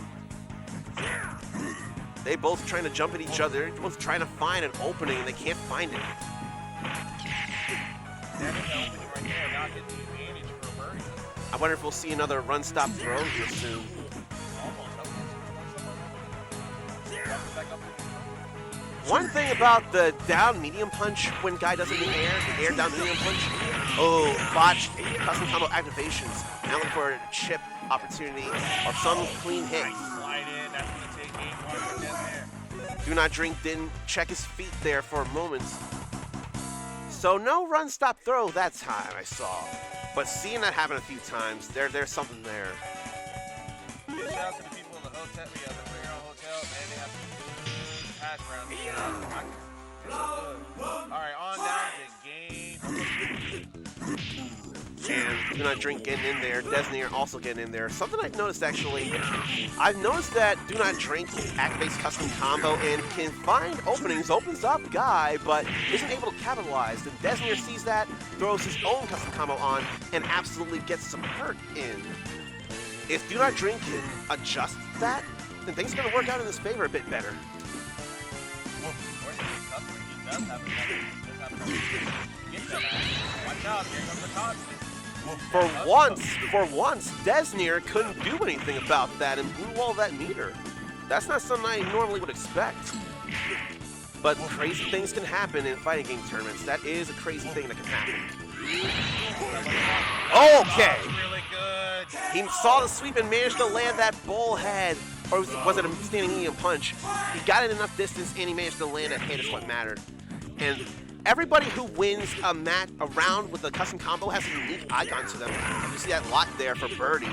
They both trying to jump at each other. They're both trying to find an opening, and they can't find it. I wonder if we'll see another run-stop throw here soon. One thing about the down medium punch when guy does it in the air down medium punch. Oh, botched custom combo activations. Now looking for a chip opportunity or some clean hit. DoNotDrink didn't check his feet there for a moment. So no run, stop, throw that time I saw. But seeing that happen a few times, there's something there. Shout out to the people in the hotel, the hotel, man, they have to pass around here. Alright, on down to game. And DoNotDrink getting in there, Deznere also getting in there. Something I've noticed actually, I've noticed that DoNotDrink activates custom combo and can find openings, opens up guy, but isn't able to capitalize. And Deznere sees that, throws his own custom combo on, and absolutely gets some hurt in. If DoNotDrink can adjust that, then things are going to work out in his favor a bit better. Watch out, here comes the constant. For once, Deznere couldn't do anything about that and blew all that meter. That's not something I normally would expect. But crazy things can happen in fighting game tournaments. That is a crazy thing that can happen. Okay. Really good. He saw the sweep and managed to land that bullhead. Or was it a standing medium punch? He got it enough distance and he managed to land a hit is what mattered. And everybody who wins a round with a custom combo has a unique icon to them. You see that lot there for Birdie.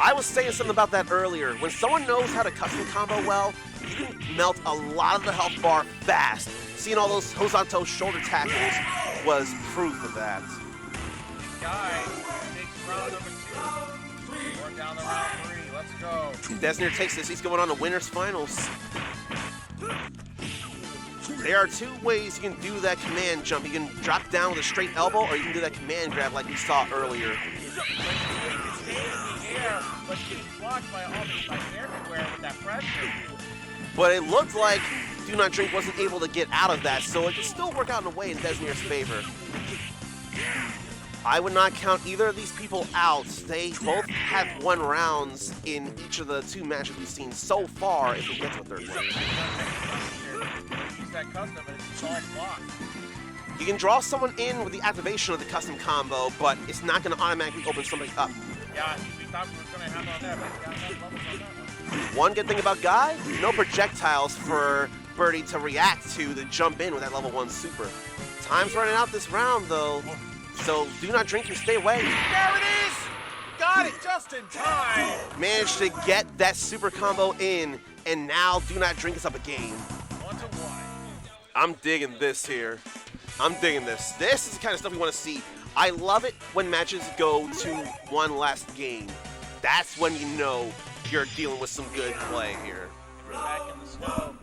I was saying something about that earlier. When someone knows how to custom combo well, you can melt a lot of the health bar fast. Seeing all those horizontal shoulder tackles was proof of that. Guy takes round number 2. We're down to round 3. Let's go. Deznere takes this. He's going on to winner's finals. There are two ways you can do that command jump. You can drop down with a straight elbow, or you can do that command grab like we saw earlier. But getting blocked by all these everywhere with that pressure. But it looked like DoNotDrink wasn't able to get out of that, so it could still work out in a way in Deznere's favor. I would not count either of these people out. They both have won rounds in each of the 2 matches we've seen so far if we get to a 3rd one. Use that custom and it's all blocked. You can draw someone in with the activation of the custom combo, but it's not going to automatically open somebody up. Yeah, we thought we were going to have on that, but we got enough levels on that one. One good thing about Guy, no projectiles for Birdie to react to jump in with that level 1 super. Time's running out this round, though, so DoNotDrink can stay away. There it is! Got it just in time! Managed to get that super combo in, and now DoNotDrink is up a game. 1-1. I'm digging this here. I'm digging this. This is the kind of stuff we want to see. I love it when matches go to one last game. That's when you know you're dealing with some good play here. Back in the snow.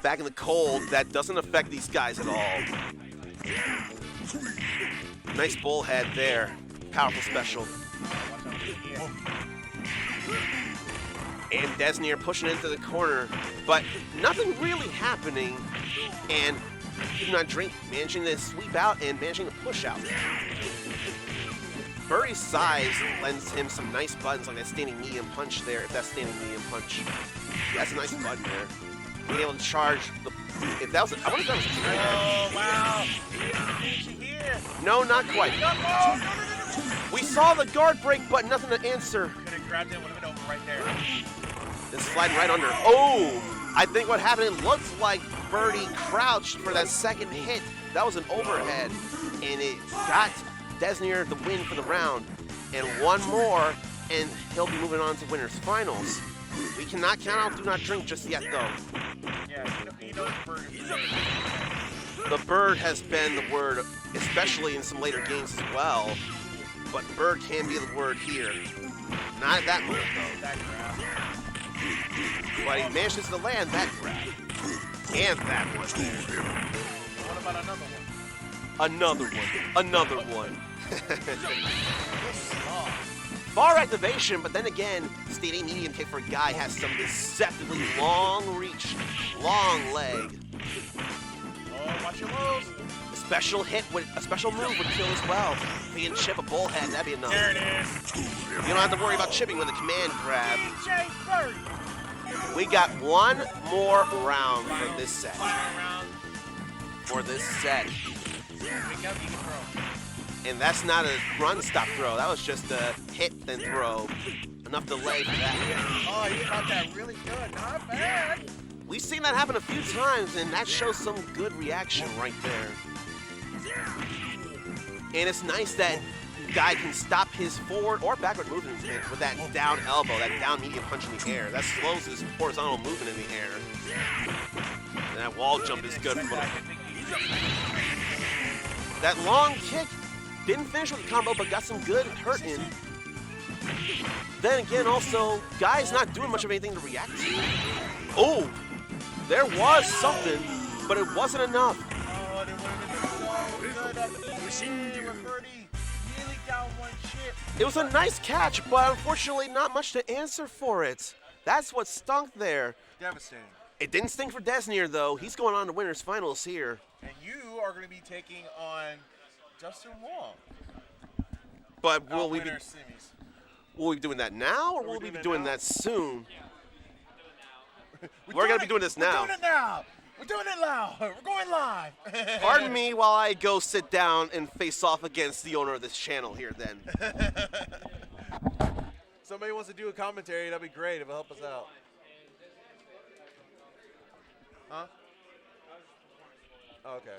Back in the cold, that doesn't affect these guys at all. Nice bullhead there. Powerful special. And Deznere pushing into the corner, but nothing really happening. And DoNotDrink managing to sweep out and managing to push out. Birdie's size lends him some nice buttons like that standing medium punch there, if that's standing medium punch. That's a nice button there. Being able to charge the... If that was... I wonder if that was... Oh, wow. Here. No, not quite. We saw the guard break, but nothing to answer. Could have grabbed it, would have been over right there. Then sliding right under. Oh! I think what happened, it looks like Birdie crouched for that second hit. That was an overhead, and it got Deznere the win for the round. And one more, and he'll be moving on to winners finals. We cannot count out DoNotDrink just yet, though. Yeah, you know the bird is great. The bird has been the word, especially in some later games as well. But bird can be the word here. Not at that moment, though. That grab. But he manages to land that grab. And that one. What about another one? Another one. Another one. Oh, Bar activation, but then again, standing medium kick for Guy has some deceptively long reach, long leg. oh, watch your moves. A special hit, a special move would kill as well. If he can chip a bullhead, that'd be enough. There it is. You don't have to worry about chipping with a command grab. DJ Bird. We got one more round for this set. Final round. For this set. Pick up, you can throw. And that's not a run stop throw. That was just a hit then throw. Enough delay for that. Oh, you got that really good. Not bad. We've seen that happen a few times, and that shows some good reaction right there. And it's nice that Guy can stop his forward or backward movement with that down elbow, that down medium punch in the air. That slows his horizontal movement in the air. And that wall jump is good. That long kick didn't finish with the combo, but got some good hurt in. Then again, also, Guy's not doing much of anything to react to. Oh, there was something, but it wasn't enough. Oh, they would have been so good at the machine. Birdie really down one chip. It was a nice catch, but unfortunately not much to answer for it. That's what stunk there. Devastating. It didn't sting for Deznere, though. He's going on to winners finals here. And you are going to be taking on Justin Wong. But will we Winner semis. be doing that now, or Are will we we be doing doing it now? that soon? We're going to be doing this now. We're doing it now. We're doing it now. We're going live. Pardon me while I go sit down and face off against the owner of this channel here then. Somebody wants to do a commentary, that'd be great. It'll help us out. Huh? Okay.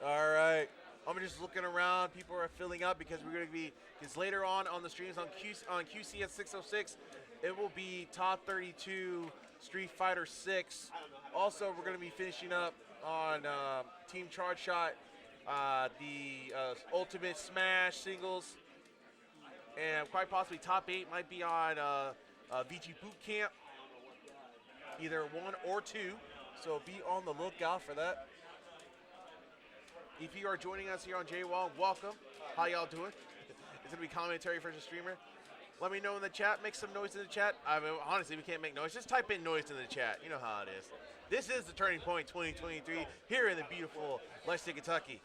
All right. I'm just looking around. People are filling up because we're going to be, because later on the streams on QC at 6:06, it will be top 32 Street Fighter 6. Also, we're going to be finishing up on Team Charge Shot, the Ultimate Smash singles, and quite possibly top 8 might be on VG Boot Camp, either 1 or 2. So be on the lookout for that. If you are joining us here on JWong, welcome. How y'all doing? It's gonna be commentary versus streamer. Let me know in the chat. Make some noise in the chat. I mean, honestly, we can't make noise. Just type in noise in the chat. You know how it is. This is the Turning Point 2023 here in the beautiful Lexington, Kentucky.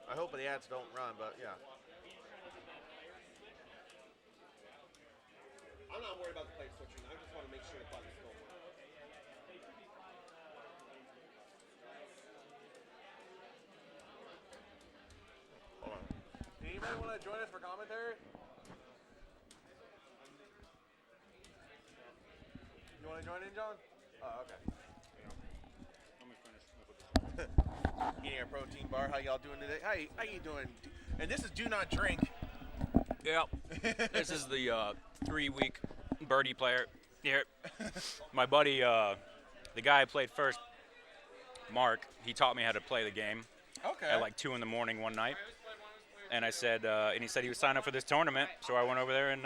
I hope the ads don't run, but yeah. I'm not worried about the play switching. I just want to make sure the buttons don't work. Hold on. Anybody want to join us for commentary? You want to join in, John? Oh, okay. Eating a protein bar. How y'all doing today? How you doing? And this is Do Not Drink. Yep. This is the 3-week birdie player here. My buddy, the guy I played first, Marq, he taught me how to play the game Okay. at like 2 in the morning one night. And I said, and he said he would sign up for this tournament. So I went over there and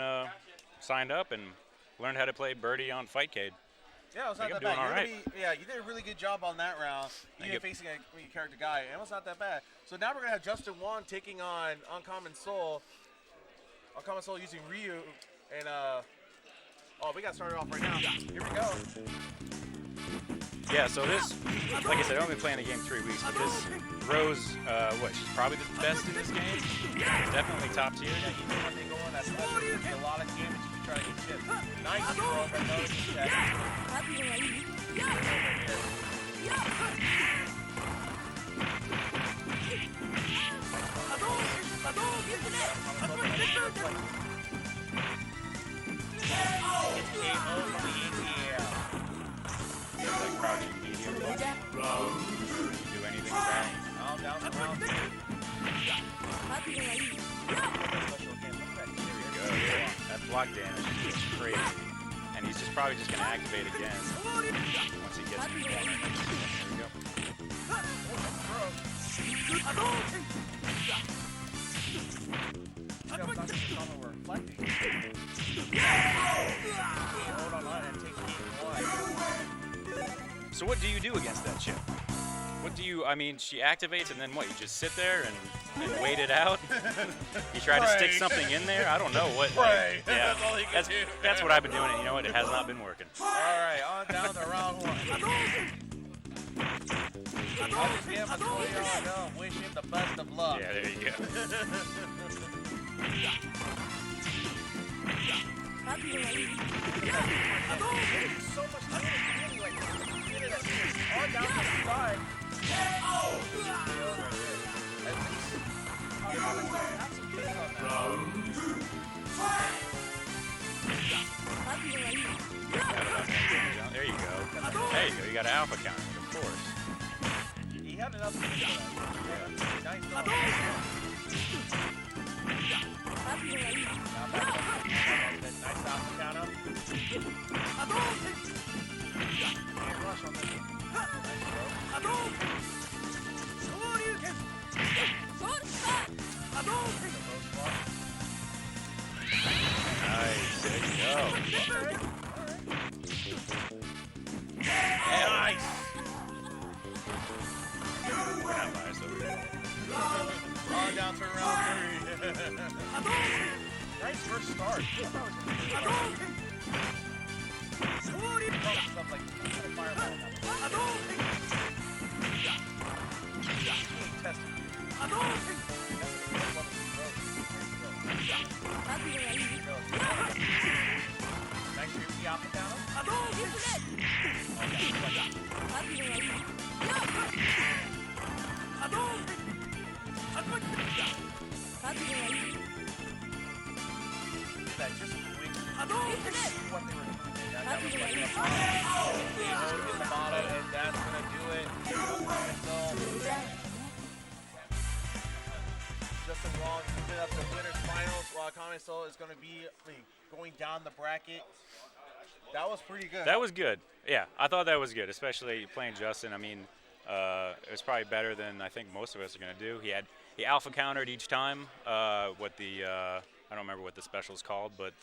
signed up and learned how to play birdie on Fightcade. Yeah, it was not I'm that doing bad. all right. You did a really good job on that round. Thank Even you. facing a character guy. It was not that bad. So now we're going to have JWong taking on Unkamen Soul. Unkamen Soul using Ryu. And, oh, we got started off right now. Here we go. Yeah, so this, like I said, I've only been playing the game 3 weeks, but this Rose, she's probably the best in this game. Definitely top tier. Yeah, you know when they go on that special, there's a lot of damage if you try to get chipped. Nice throw, but no check. Like crouching medium. Do anything about it. Down the round. There you go. Yeah. That block damage is crazy. And he's just probably just going to activate again once he gets his corner. There we go. So what do you do against that chip? What do you, I mean, she activates and then what, you just sit there and wait it out? You try to stick something in there? I don't know what. Right. Yeah, That's all you can that's, do. that's what I've been doing, and you know what, it has not been working. All right, on down to round one. I'll just give him a $20 bill. Wish him the best of luck. Yeah, there you go. So much damage, really, like, get it on down the side. There you go. There you go, you got an alpha counter, of course. He had enough to do that. Nice throw. Nice alpha counter. Can't rush on this one. Nice Nice, there you go. Nice. We're not biased over here. On down to round 3. Nice first start. Stuff like fireball. Testing. Nice the alpha counter. That just quick. What they were doing. That was like in the bottom, and that's gonna do it. JWong moving up to winners finals, while Unkamen Soul is gonna be going down the bracket. That was pretty good. That was good. Yeah, I thought that was good, especially playing Justin. I mean, it was probably better than I think most of us are going to do. He alpha countered each time. I don't remember what the special is called, but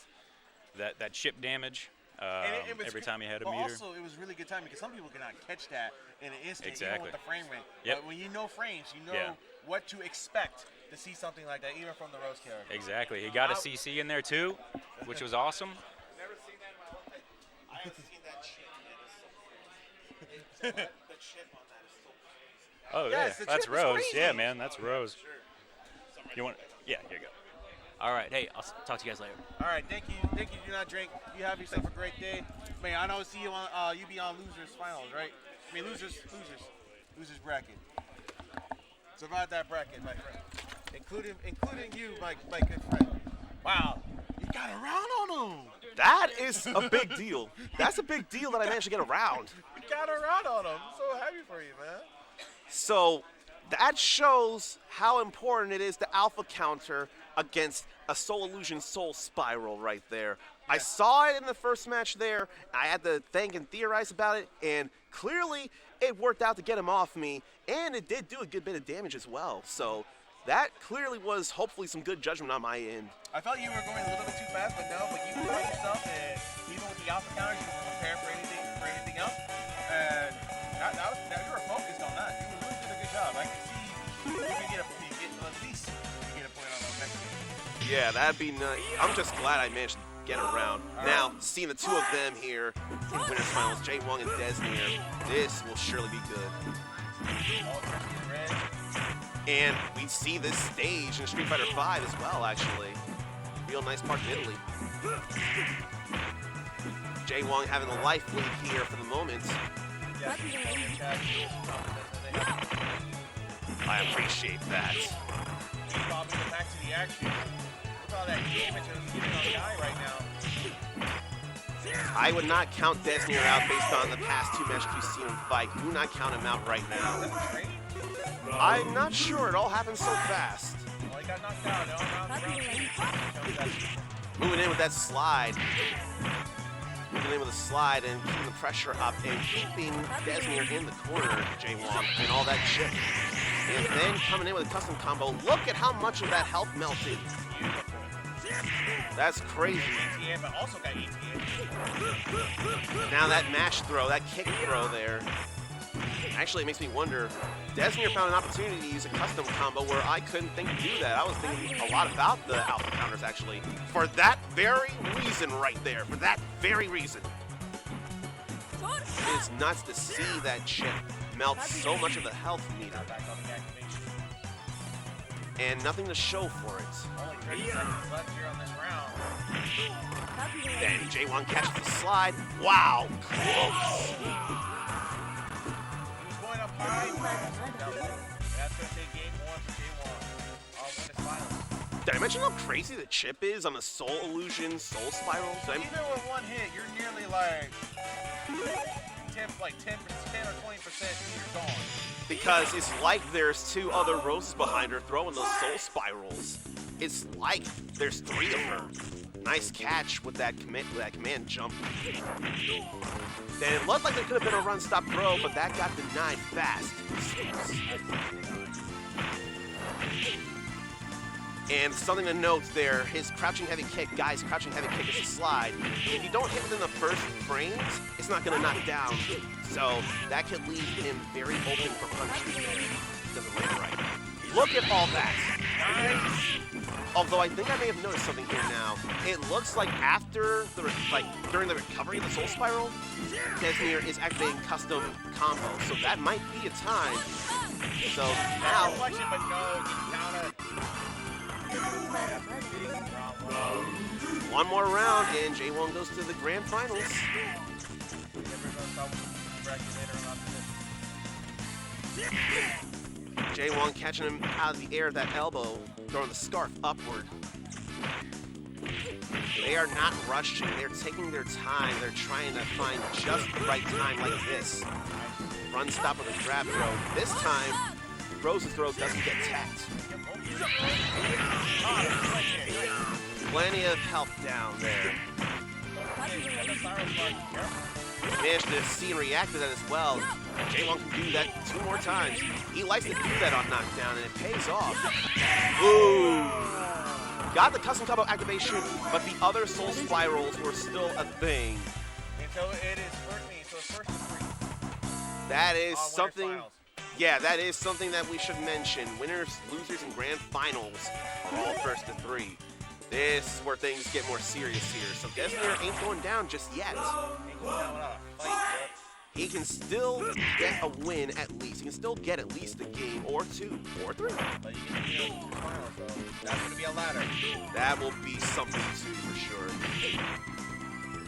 that chip damage And it was every good, time he had a but meter. Also, it was really good timing because some people cannot catch that in an instant, even Exactly. with the frame rate. Yep. But when you know frames, you know Yeah. what to expect to see something like that, even from the Rose character. Exactly. He got a CC in there too, which was awesome. Never seen that in my whole life. I haven't seen that chip, man. It's so the chip on that is so crazy. Oh Yes, yeah, the that's chip is Rose. crazy. Yeah, man, that's Rose. You want? Yeah, here you go. All right. Hey, I'll talk to you guys later. All right, thank you, DoNotDrink. You have yourself a great day. Man, I know see you on you be on losers finals, right? I mean losers bracket. Survive that bracket, my friend. Including you, my good friend. Wow, you got around on him. That is a big deal. That's a big deal that I managed to get around. You got around on him. I'm so happy for you, man. So that shows how important it is to alpha counter against a Soul Illusion Soul Spiral right there. I saw it in the first match there. I had to think and theorize about it, and clearly it worked out to get him off me, and it did do a good bit of damage as well. So that clearly was hopefully some good judgment on my end. I felt you were going a little bit too fast, but no, but you prepared yourself, and even with the alpha counters, you were prepared for anything else. And you were focused on that. You really did a good job. I can see you can get at least get a point on the next game. Yeah, that'd be nice. I'm just glad I managed to get around. Now, seeing the two of them here in winners finals, JWong and Deznere, this will surely be good. All dressed in red. And we see this stage in Street Fighter V as well, actually. Real nice park in Italy. JWong having the life lead here for the moment. Yes. I appreciate that. Bobbing it back to the action. Look at all that damage that's getting on the eye right now. I would not count Deznere out based on the past two matches we've seen him fight. Do not count him out right now. I'm not sure. It all happened so fast. Well, he got knocked out. Moving in with that slide. Moving in with a slide and keeping the pressure up and keeping Deznere in the corner, JWong, and all that chip. And then coming in with a custom combo. Look at how much of that health melted. That's crazy. ETA, but also got ETA. Now that mash throw, that kick throw there. Actually, it makes me wonder, Deznere found an opportunity to use a custom combo where I couldn't think to do that. I was thinking a lot about the alpha counters, actually. For that very reason right there. For that very reason. It is nuts to see that chip melt so much of the health meter. And nothing to show for it. Only 30 seconds left here on this round. Then JWong catches the slide. Wow, close. He was going up high. That's going to take game one for JWong. I'll win his finals. Did I mention how crazy the chip is on the Soul Illusion Soul Spiral? Even with one hit, you're nearly like 10 or 20% you're gone. Because it's like there's two other roses behind her throwing those Soul Spirals. It's like there's three of her. Nice catch with that command jump. Then it looked like there could have been a run-stop throw, but that got denied fast. And something to note there, his crouching heavy kick, guys, crouching heavy kick is a slide. If you don't hit within the first frames, it's not going to knock down. So that could leave him very open for punches there. Doesn't land right. Look at all that. Nice. Although I think I may have noticed something here now. It looks like after during the recovery of the Soul Spiral, Deznere is activating custom combos. So that might be a time. So now. One more round and JWong goes to the grand finals. JWong catching him out of the air, that elbow, throwing the scarf upward. They are not rushing, they're taking their time, they're trying to find just the right time like this. Run stop with a grab throw. This time, Rose's throw doesn't get tapped. Plenty of health down there. Managed to see and react to that as well. JWong can do that 2 more times. He likes to do that on knockdown, and it pays off. Ooh! Got the custom combo activation, but the other Soul Spirals were still a thing. And so it is first and 3. That is something Yeah, that is something that we should mention. Winners, losers, and grand finals are all first to 3. This is where things get more serious here. So Deznere ain't going down just yet. Ain't going down without a fight, He can still get a win at least. He can still get at least a game or 2 or 3. but you can do the finals, though. That's going to be a ladder. That will be something too, for sure.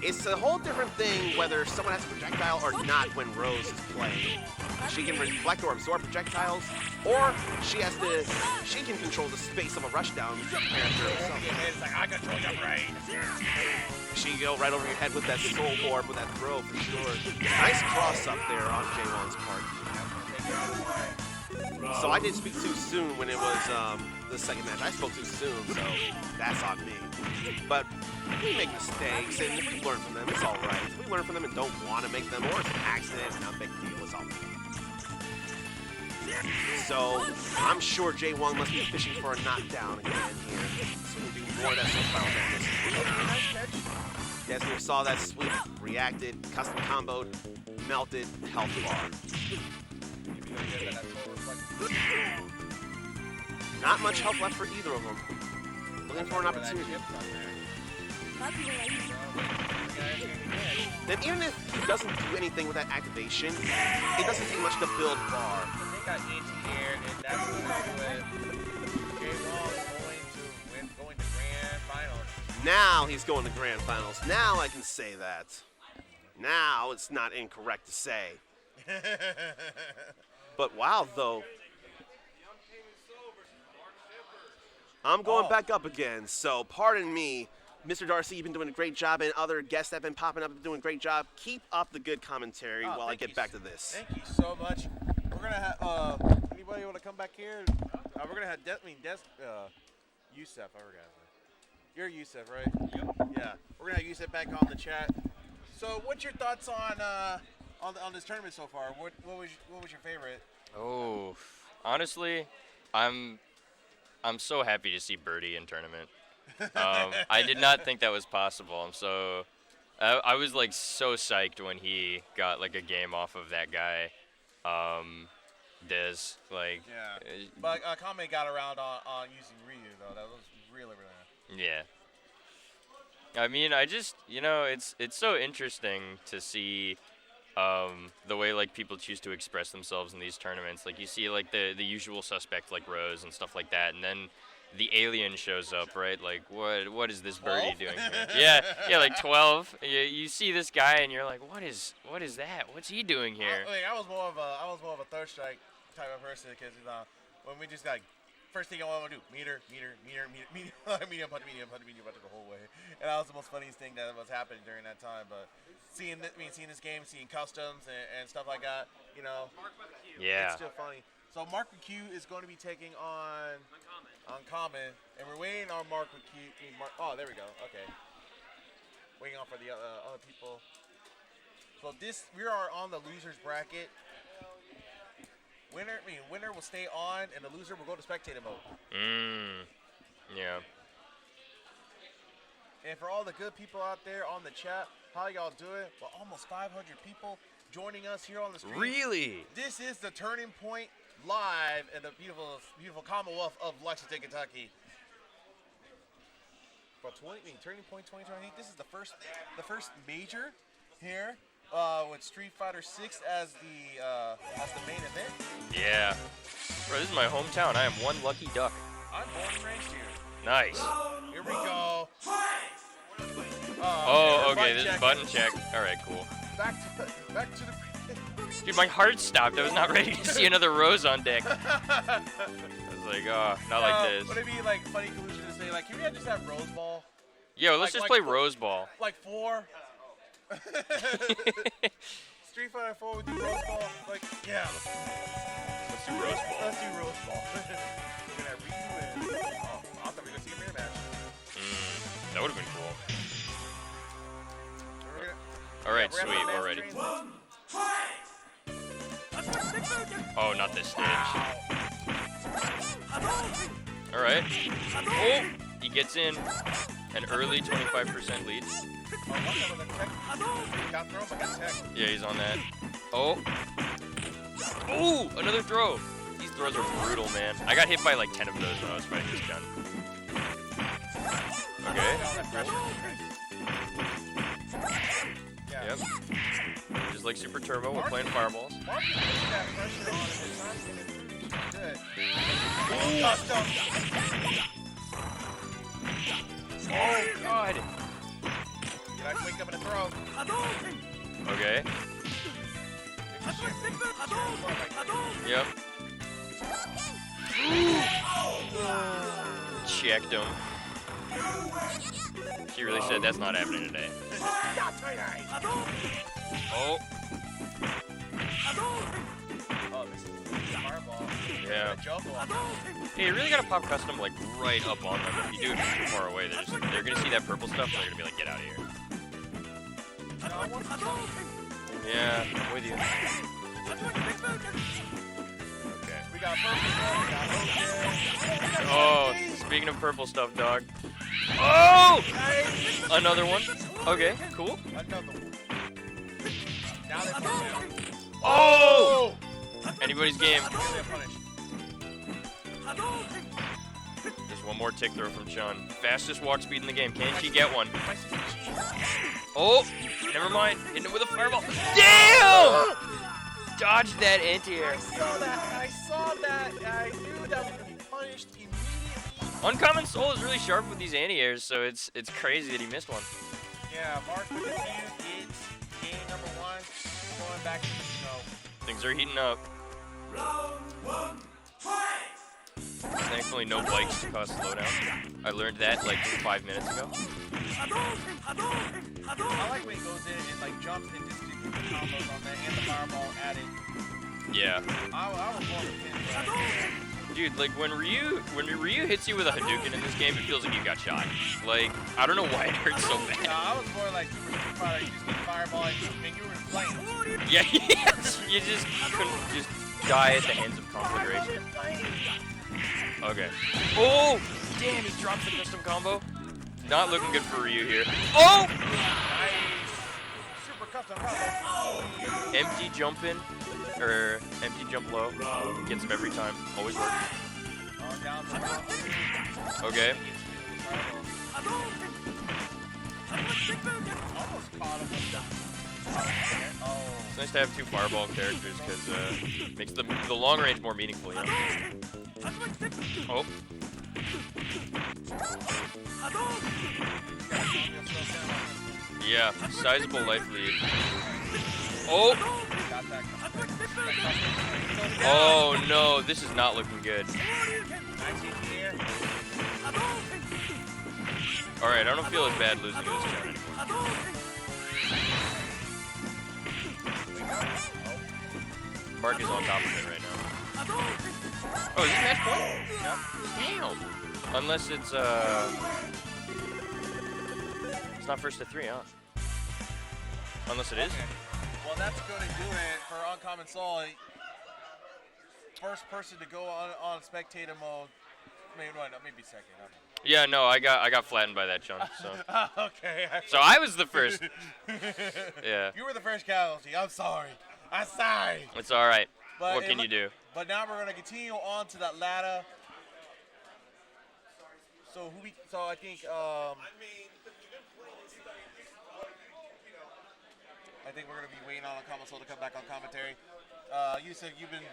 It's a whole different thing whether someone has a projectile or not when Rose is playing. She can reflect or absorb projectiles, or she can control the space of a rushdown character herself. It's like, I control your brain. She can go right over your head with that soul orb, with that throw, for sure. Nice cross up there on JWong's part. So I did speak too soon when it was the second match. I spoke too soon, so that's on me. But we make mistakes, and if we learn from them, it's all right. If we learn from them and don't want to make them, or it's an accident, it's not a big deal, it's all right. So I'm sure JWong must be fishing for a knockdown again here. So we'll do more of that style damage. Deznere saw that sweep, reacted, custom comboed, melted, health bar. Not much health left for either of them. Looking for an opportunity. Then even if he doesn't do anything with that activation, it doesn't take much to build bar. They got anti-air, and that's what JWong going to grand finals. Now he's going to grand finals. Now I can say that. Now it's not incorrect to say. But wow, though. I'm going back up again, so pardon me. Mr. Darcy, you've been doing a great job, and other guests that have been popping up have been doing a great job. Keep up the good commentary while I get back to this. Thank you so much. We're going to have, anybody want to come back here? We're going to have, usef, I forgot. You're Usef, right? Yep. Yeah. We're going to have Usef back on the chat. So what's your thoughts on this tournament so far? What was your favorite? Oh, honestly, I'm so happy to see Birdie in tournament. I did not think that was possible. I was like so psyched when he got like a game off of that guy, Dez. Like, yeah. But Kame got around on using Ryu though. That was really nice. Yeah. I mean, I just, it's so interesting to see the way like people choose to express themselves in these tournaments. Like you see like the usual suspect like Rose and stuff like that, and then the alien shows up, right? Like what is this Birdie doing here? Yeah, like 12. You see this guy and you're like, what is that? What's he doing here? I was more of a third strike type of person because when we just like first thing I want to do meter medium punch the whole way, and that was the most funniest thing that was happening during that time. But seeing this game, seeing customs and stuff like that, Yeah. it's still funny. So Marq with Q is going to be taking on Unkamen, and we're waiting on Marq with Q. Oh, there we go. Okay. Waiting on for the other people. So we are on the losers bracket. Winner will stay on, and the loser will go to spectator mode. Yeah. And for all the good people out there on the chat, how y'all doing? Well, almost 500 people joining us here on the stream. Really? This is the Turning Point live in the beautiful, beautiful Commonwealth of Lexington, Kentucky. For Turning Point 2020, this is the first major here with Street Fighter 6 as the main event. Yeah. Bro, this is my hometown. I am one lucky duck. I'm born and raised here. Nice. Here we go. Oh, okay. This is button check. All right, cool. Back to the. Dude, my heart stopped. I was not ready to see another Rose on deck. I was like, oh, not like this. Would it be like funny collusion to say like, can we just have Rose Ball? Yo, let's just play Rose Ball. Like 4. Street Fighter 4 would do Rose Ball. Like, yeah. Let's do Rose Ball. Let's do Rose Ball. We're gonna have Ryu and I thought we were gonna see a mirror match. That would have been cool. So all right, sweet, we're ready. Oh, not this stage. All right. Oh, he gets in an early 25% lead. Got thrown, but got tech. Yeah, he's on that. Oh. Ooh, another throw. These throws are brutal, man. I got hit by like 10 of those when I was fighting this gun. Okay. Yep. Just like Super Turbo, we're playing fireballs. Oh, God. You like wake up in a throw. Okay. Yep. Checked him. She really said that's not happening today. Oh. Yeah. Hey, you really gotta pop custom like right up on them. If you do it too far away, they're gonna see that purple stuff and they're gonna be like, get out of here. Yeah, I'm with you. Okay. We got purple stuff. Oh, speaking of purple stuff, dog. Oh! Another one. Okay, cool. Another one. Now they're punished. Oh! Anybody's game. They're punished. Just one more tick throw from Chun. Fastest walk speed in the game. Can she get one? Oh! Never mind. Hitting it with a fireball. Damn! Dodged that anti-air. I saw that. I knew that would be punished immediately. Uncommon Soul is really sharp with these anti-airs, so it's crazy that he missed one. Yeah, Marq with the is game number 1. Going back to Things are heating up. Thankfully, no bikes to cause slowdown. I learned that like 5 minutes ago. I like when he goes in and like jumps and just do the combos on that and the fireball added. Yeah. I was more of a fan. Dude, like when Ryu hits you with a Hadouken in this game, it feels like you got shot. Like, I don't know why it hurts so No, bad. I was more like Super Street Fighter. You just get fireball and you were in flames. Yeah, you just couldn't just die at the hands of conflagration. Okay. Oh! Damn, he drops the custom combo. Not looking good for Ryu here. Oh! Nice. Super custom combo. Empty jump in, or empty jump low. Gets him every time. Always works. Down to Okay. almost caught him with the. Oh. It's nice to have 2 fireball characters because makes the long range more meaningful, you know? Oh. Yeah, sizable life lead. Oh! Oh no, this is not looking good. Alright, I don't feel as bad losing to this guy anymore. Marq is on top of it right now. Oh, is this match point? Yep. Damn. Unless it's not first to 3, huh? Unless it is. Okay. Well, that's going to do it for Uncommon Soul. First person to go on spectator mode. Maybe second. I don't know. Yeah, no, I got flattened by that chunk. So Okay. so I was the first. Yeah. You were the first casualty. I'm sorry. It's all right. But What can you do? But now we're going to continue on to that ladder. So I think we're going to be waiting on Uncommon Soul to come back on commentary. Usef, you've been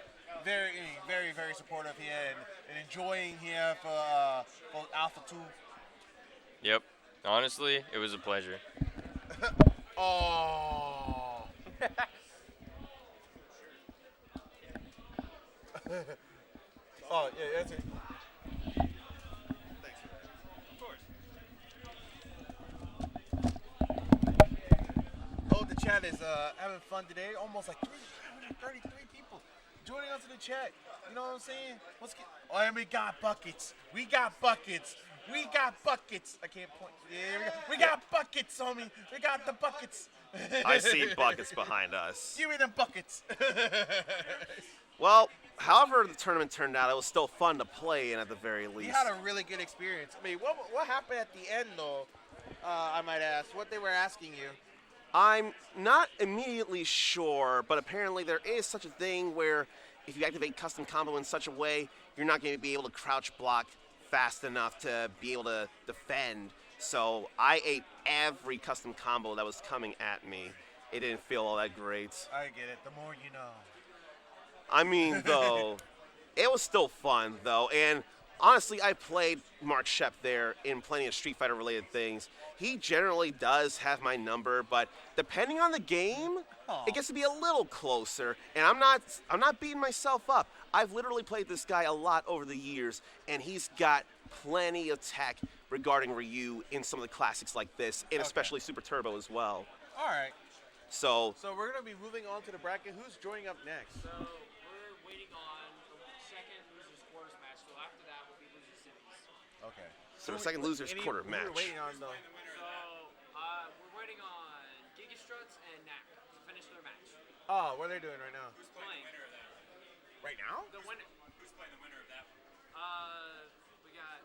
very, very, very supportive here and enjoying here for both Alpha 2. Yep. Honestly, it was a pleasure. Oh. Oh, yeah, that's it. Thanks. Of course. Oh, the chat is having fun today. Almost like 333 people joining us in the chat. You know what I'm saying? Oh, and we got buckets. We got buckets. I can't point. Yeah, we got buckets, homie. We got the buckets. I see buckets behind us. Give me them buckets. Well, however the tournament turned out, it was still fun to play in at the very least. We had a really good experience. I mean, what happened at the end, though, I might ask? What they were asking you? I'm not immediately sure, but apparently there is such a thing where if you activate custom combo in such a way, you're not going to be able to crouch block fast enough to be able to defend. So I ate every custom combo that was coming at me. It didn't feel all that great. I get it. The more you know. I mean, though, it was still fun, though. And honestly, I played Marq there in plenty of Street Fighter related things. He generally does have my number, but depending on the game, it gets to be a little closer. And I'm not beating myself up. I've literally played this guy a lot over the years, and he's got plenty of tech regarding Ryu in some of the classics like this, and especially Super Turbo as well. All right. So we're going to be moving on to the bracket. Who's joining up next? So we're waiting on the second losers quarters match. So after that will be losers semis. Okay. the second loser's quarter match. We're waiting on the. We're waiting on gigasturtz and Knack to finish their match. Oh, what are they doing right now? Who's playing? Right now? The winner. Who's playing the winner of that one? We got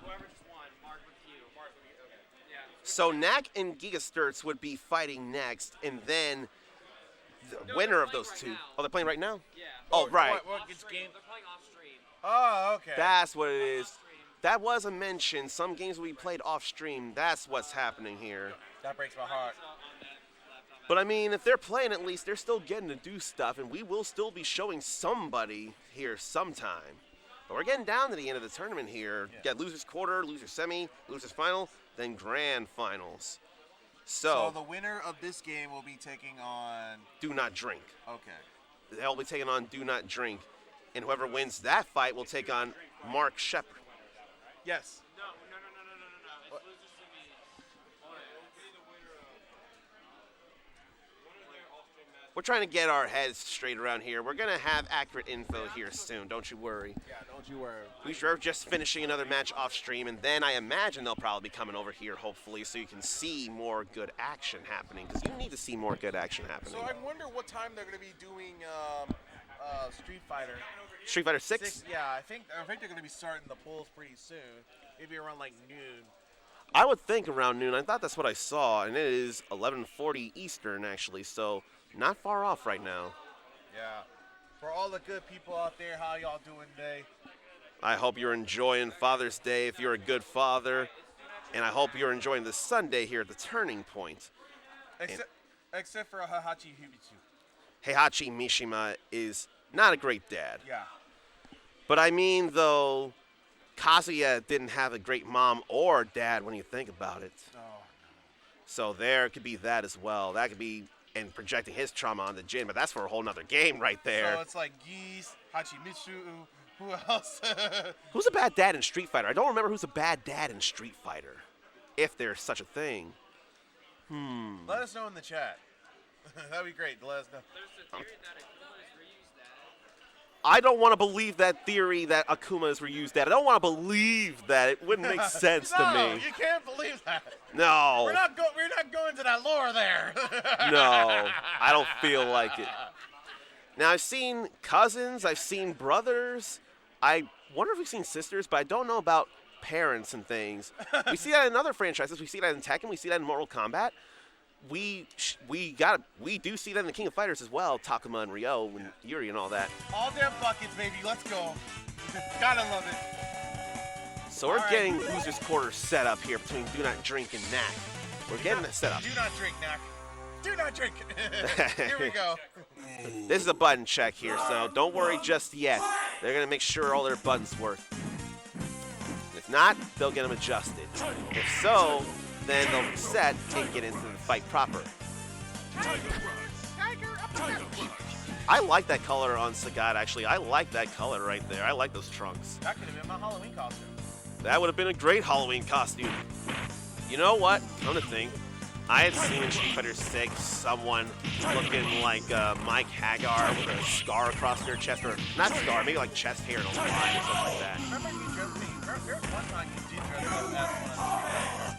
whoever just won. Marq with Q. Marq with Q. Okay. Yeah. So Knack and gigasturtz would be fighting next, and then the winner of those two. Now. Oh, they're playing right now? Yeah. Oh, right. What gets Off-stream. game? They're playing off stream. Oh, okay. That's what it is. Off-stream. That was a mention. Some games will be played off stream. That's what's happening here. That breaks my heart. But I mean, if they're playing, at least they're still getting to do stuff, and we will still be showing somebody here sometime. But we're getting down to the end of the tournament here. Yeah. Got losers quarter, losers semi, losers final, then grand finals. So the winner of this game will be taking on. Do not drink. Okay. They'll be taking on Do Not Drink, and whoever wins that fight will take on Marq Shepard. Yes. No. It's What? losers semis. We're trying to get our heads straight around here. We're going to have accurate info here soon, don't you worry. Yeah, don't you worry. We're just finishing another match off stream, and then I imagine they'll probably be coming over here, hopefully, so you can see more good action happening, because you need to see more good action happening. So I wonder what time they're going to be doing Street Fighter. Street Fighter 6? Yeah, I think they're going to be starting the polls pretty soon. Maybe around like noon. I would think around noon. I thought that's what I saw, and it is 11:40 Eastern, actually, so not far off right now. Yeah. For all the good people out there, how y'all doing today? I hope you're enjoying Father's Day if you're a good father, and I hope you're enjoying the Sunday here at the Turning Point. Except for Hahachi Hibitsu. Heihachi Mishima is not a great dad. Yeah. But I mean, though, Kazuya didn't have a great mom or dad when you think about it. Oh. So there could be that as well. That could be, and projecting his trauma onto Jin, but that's for a whole nother game right there. So it's like Geese, Hachimitsu, who else? Who's a bad dad in Street Fighter? I don't remember who's a bad dad in Street Fighter, if there's such a thing. Let us know in the chat. That'd be great. Let us know. There's a theory that Akuma is Ryu's dad. I don't want to believe that theory that Akuma is Ryu's dad. I don't want to believe that. It wouldn't make sense to No, me. you can't believe that. No. We're not going to that lore there. No, I don't feel like it. Now, I've seen cousins, I've seen brothers. I wonder if we've seen sisters, but I don't know about parents and things. We see that in other franchises. We see that in Tekken. We see that in Mortal Kombat. We do see that in the King of Fighters as well, Takuma and Ryo and Yuri and all that. All damn buckets, baby. Let's go. Gotta love it. So we're All right. getting losers quarters set up here between Do Not Drink and Knack. We're getting it set up. Do not drink, Knack. Do not drink. Here we go. This is a button check here, so don't worry just yet. They're going to make sure all their buttons work. If not, they'll get them adjusted. If so, then they'll reset and get into the fight proper. I like that color on Sagat, actually. I like that color right there. I like those trunks. That could have been my Halloween costume. That would have been a great Halloween costume. You know what? Come to think, I had seen in Street Fighter 6 someone looking like Mike Hagar with a scar across their chest, or not scar, maybe like chest hair and a line or something like that. Remember you dressed me. There was one time you did dress up as one.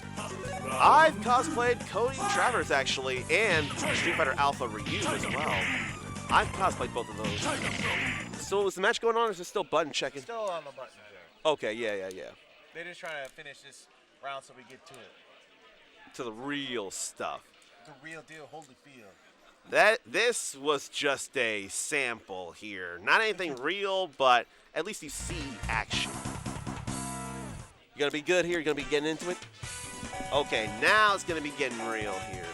I've cosplayed Cody Travers actually, and Street Fighter Alpha Ryu as well. I've cosplayed both of those. So is the match going on, or is it still button checking? Still on the buttons there. Okay, yeah. They're just trying to finish this round so we get to it. To the real stuff. the real deal, Holyfield. This was just a sample here. Not anything real, but at least you see action. You gonna be good here? You gonna be getting into it? Okay, now it's gonna be getting real here.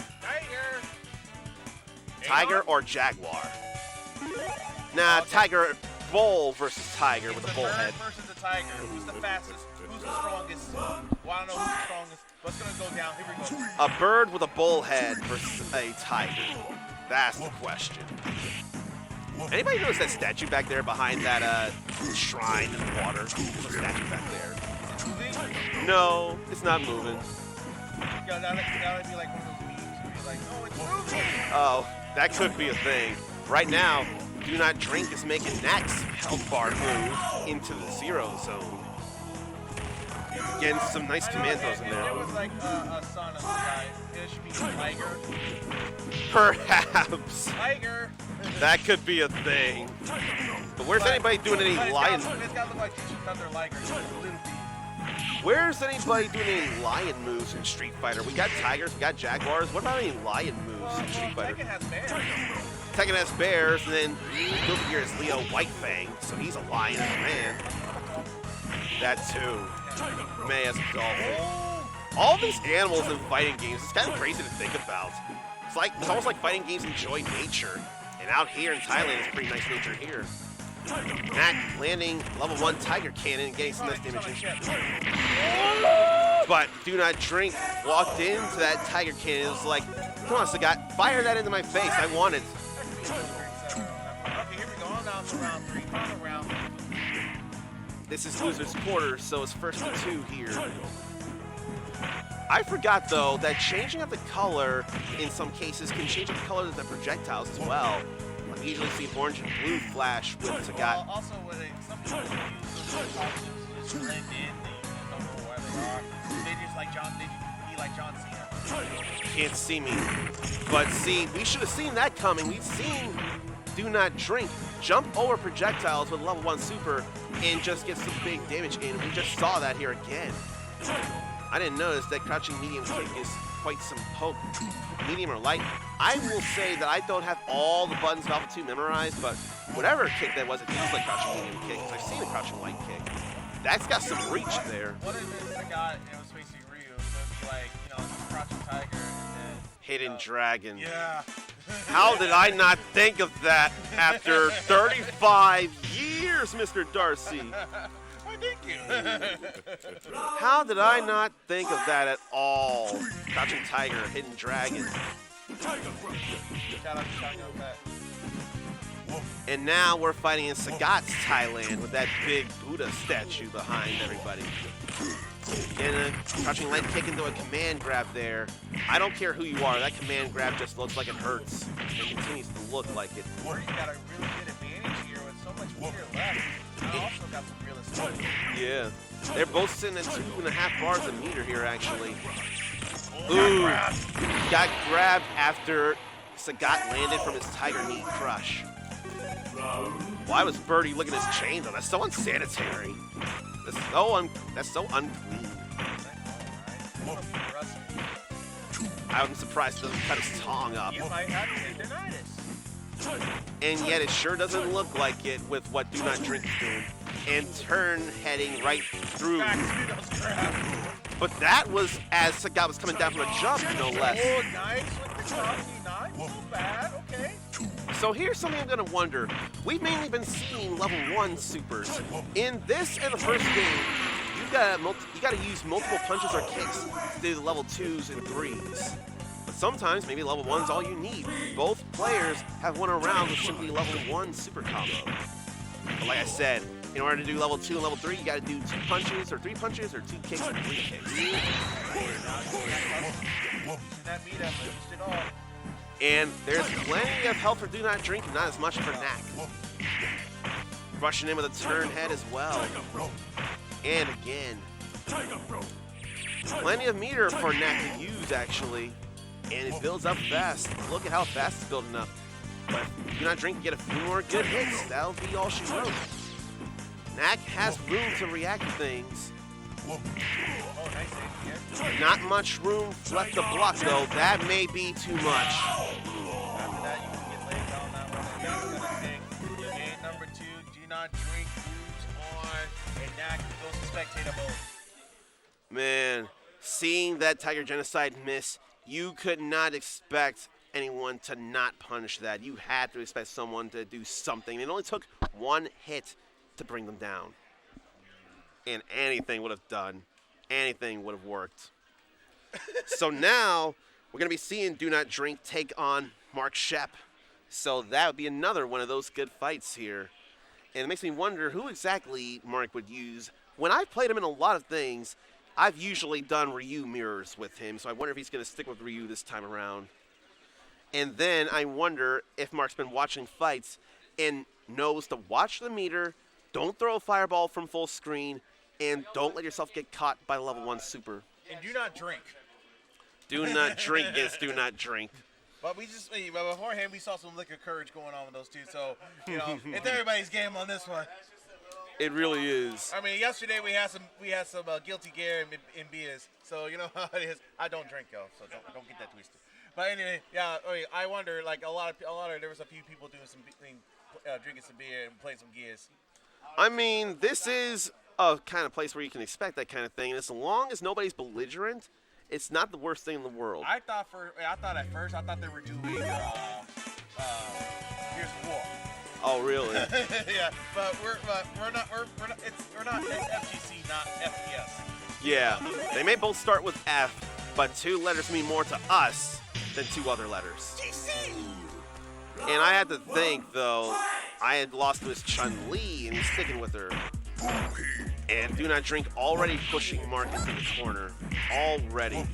Tiger or Jaguar? Nah, Tiger Bull versus Tiger with a bullhead. Versus the Tiger. Who's the fastest? Who's the strongest? Well, I don't know who's the strongest. But it's gonna go down. Here we go. A bird with a bullhead versus a tiger. That's the question. Anybody notice that statue back there behind that shrine in the water? There's a statue back there. No, it's not moving. Yeah, that would be like one of those memes where you're like, oh, it's moving. Oh, that could be a thing. Right now, DoNotDrink is making Nack's health bar move into the 0 zone. Getting some nice commandos in there. It was like a son of the guy. It should be Tiger. Perhaps. Tiger. That could be a thing. But where's anybody doing any lion? It's gotta look like Thunder Liger. Just a little bit. Where's anybody doing any lion moves in Street Fighter? We got tigers, we got jaguars. What about any lion moves in Street Fighter? Tekken has bears. Tekken has bears, and then over here is Leo Whitefang, so he's a lion man. That too. May as a dolphin. All these animals in fighting games, it's kind of crazy to think about. It's almost like fighting games enjoy nature. And out here in Thailand, it's pretty nice nature here. Nack landing level 1 Tiger Cannon and getting some nice damage. But DoNotDrink walked into that Tiger Cannon and was like, come on, Sagat, fire that into my face. I want it. Okay, here we go. On down to round 3. Final round. This is loser's quarter, so it's first to 2 here. I forgot, though, that changing up the color in some cases can change up the color of the projectiles as well. I usually see orange and blue flash with Sagat. Well, also, when some people use those costumes to just blend in, they don't know where they are. They just like they be like John Cena. Can't see me. But see, we should have seen that coming. We've seen DoNotDrink jump over projectiles with level 1 super and just get some big damage in. We just saw that here again. I didn't notice that crouching medium kick is quite some poke. Medium or light. I will say that I don't have all the buttons of Alpha 2 memorized, but whatever kick that was, it feels like crouching medium kick. I've seen a crouching light kick. That's got some reach there. What if it's a guy and it was facing Ryu? So it'd be like, crouching tiger and then Hidden Dragon. Yeah. How did I not think of that after 35 years, Mr. Darcy? Why, thank you. How did I not think of that at all? Crouching Tiger, Hidden Dragon. Shout out to Shotgun Fat. And now we're fighting in Sagat's Thailand with that big Buddha statue behind everybody. And a crouching light kick into a command grab there. I don't care who you are, that command grab just looks like it hurts. It continues to look like it. Or you got a really good advantage here with so much meter left. You also got some realistic. Yeah. They're both sitting at 2.5 bars of meter here, actually. Ooh. Got grabbed after Sagat landed from his Tiger Knee Crush. Why was Birdie looking at his chains on? That's so unsanitary. That's so unclean. I'm surprised it doesn't cut his tongue up. You might have tendonitis. And yet it sure doesn't look like it with what DoNotDrink is doing. And turn heading right through. But that was as Sagat was coming down from a jump, no less. Oh, nice with the coffee. Not too bad. Okay. So here's something I'm gonna wonder. We've mainly been seeing level 1 supers. In this and the first game, you gotta use multiple punches or kicks to do the level 2s and 3s. But sometimes maybe level 1's all you need. Both players have won around with simply level 1 super combo. But like I said, in order to do level 2 and level 3, you gotta do 2 punches or 3 punches or 2 kicks or 3 kicks. That meat up, used it all. And there's plenty of health for DoNotDrink and not as much for Nack. Rushing in with a turn head as well. And again. Plenty of meter for Nack to use, actually. And it builds up fast. Look at how fast it's building up. But if DoNotDrink can get a few more good hits, that'll be all she wrote. Nack has room to react to things. Oh, nice save here. Not much room left to block, though. That may be too much. After that, you can get laid down that one. And that's going to take game number 2. Do not drink, moves on, and now goes to spectator mode. Man, seeing that Tiger Genocide miss, you could not expect anyone to not punish that. You had to expect someone to do something. It only took one hit to bring them down. And anything would have done. Anything would have worked. So now, we're going to be seeing Do Not Drink take on Marq Shep. So that would be another one of those good fights here. And it makes me wonder who exactly Marq would use. When I've played him in a lot of things, I've usually done Ryu mirrors with him. So I wonder if he's going to stick with Ryu this time around. And then I wonder if Mark's been watching fights and knows to watch the meter, don't throw a fireball from full screen, and don't let yourself get caught by level 1 super. And do not drink. Do not drink against Do Not Drink. But beforehand, we saw some liquor courage going on with those two. So, it's everybody's game on this one. It really is. I mean, yesterday we had some guilty gear in beers. So you know how it is. I don't drink though, so don't get that twisted. But anyway, yeah. I wonder, like there was a few people doing some drinking some beer and playing some gears. I mean, this is a kind of place where you can expect that kind of thing, and as long as nobody's belligerent, it's not the worst thing in the world. I thought at first they were doing Gears of War. Oh, really? Yeah, but we're not. It's FGC, not FPS. Yeah, they may both start with F, but 2 letters mean more to us than 2 other letters. GC. And I had to think, though, I had lost to Miss Chun-Li, and he's sticking with her. And Do Not Drink already pushing Marq into the corner. Already.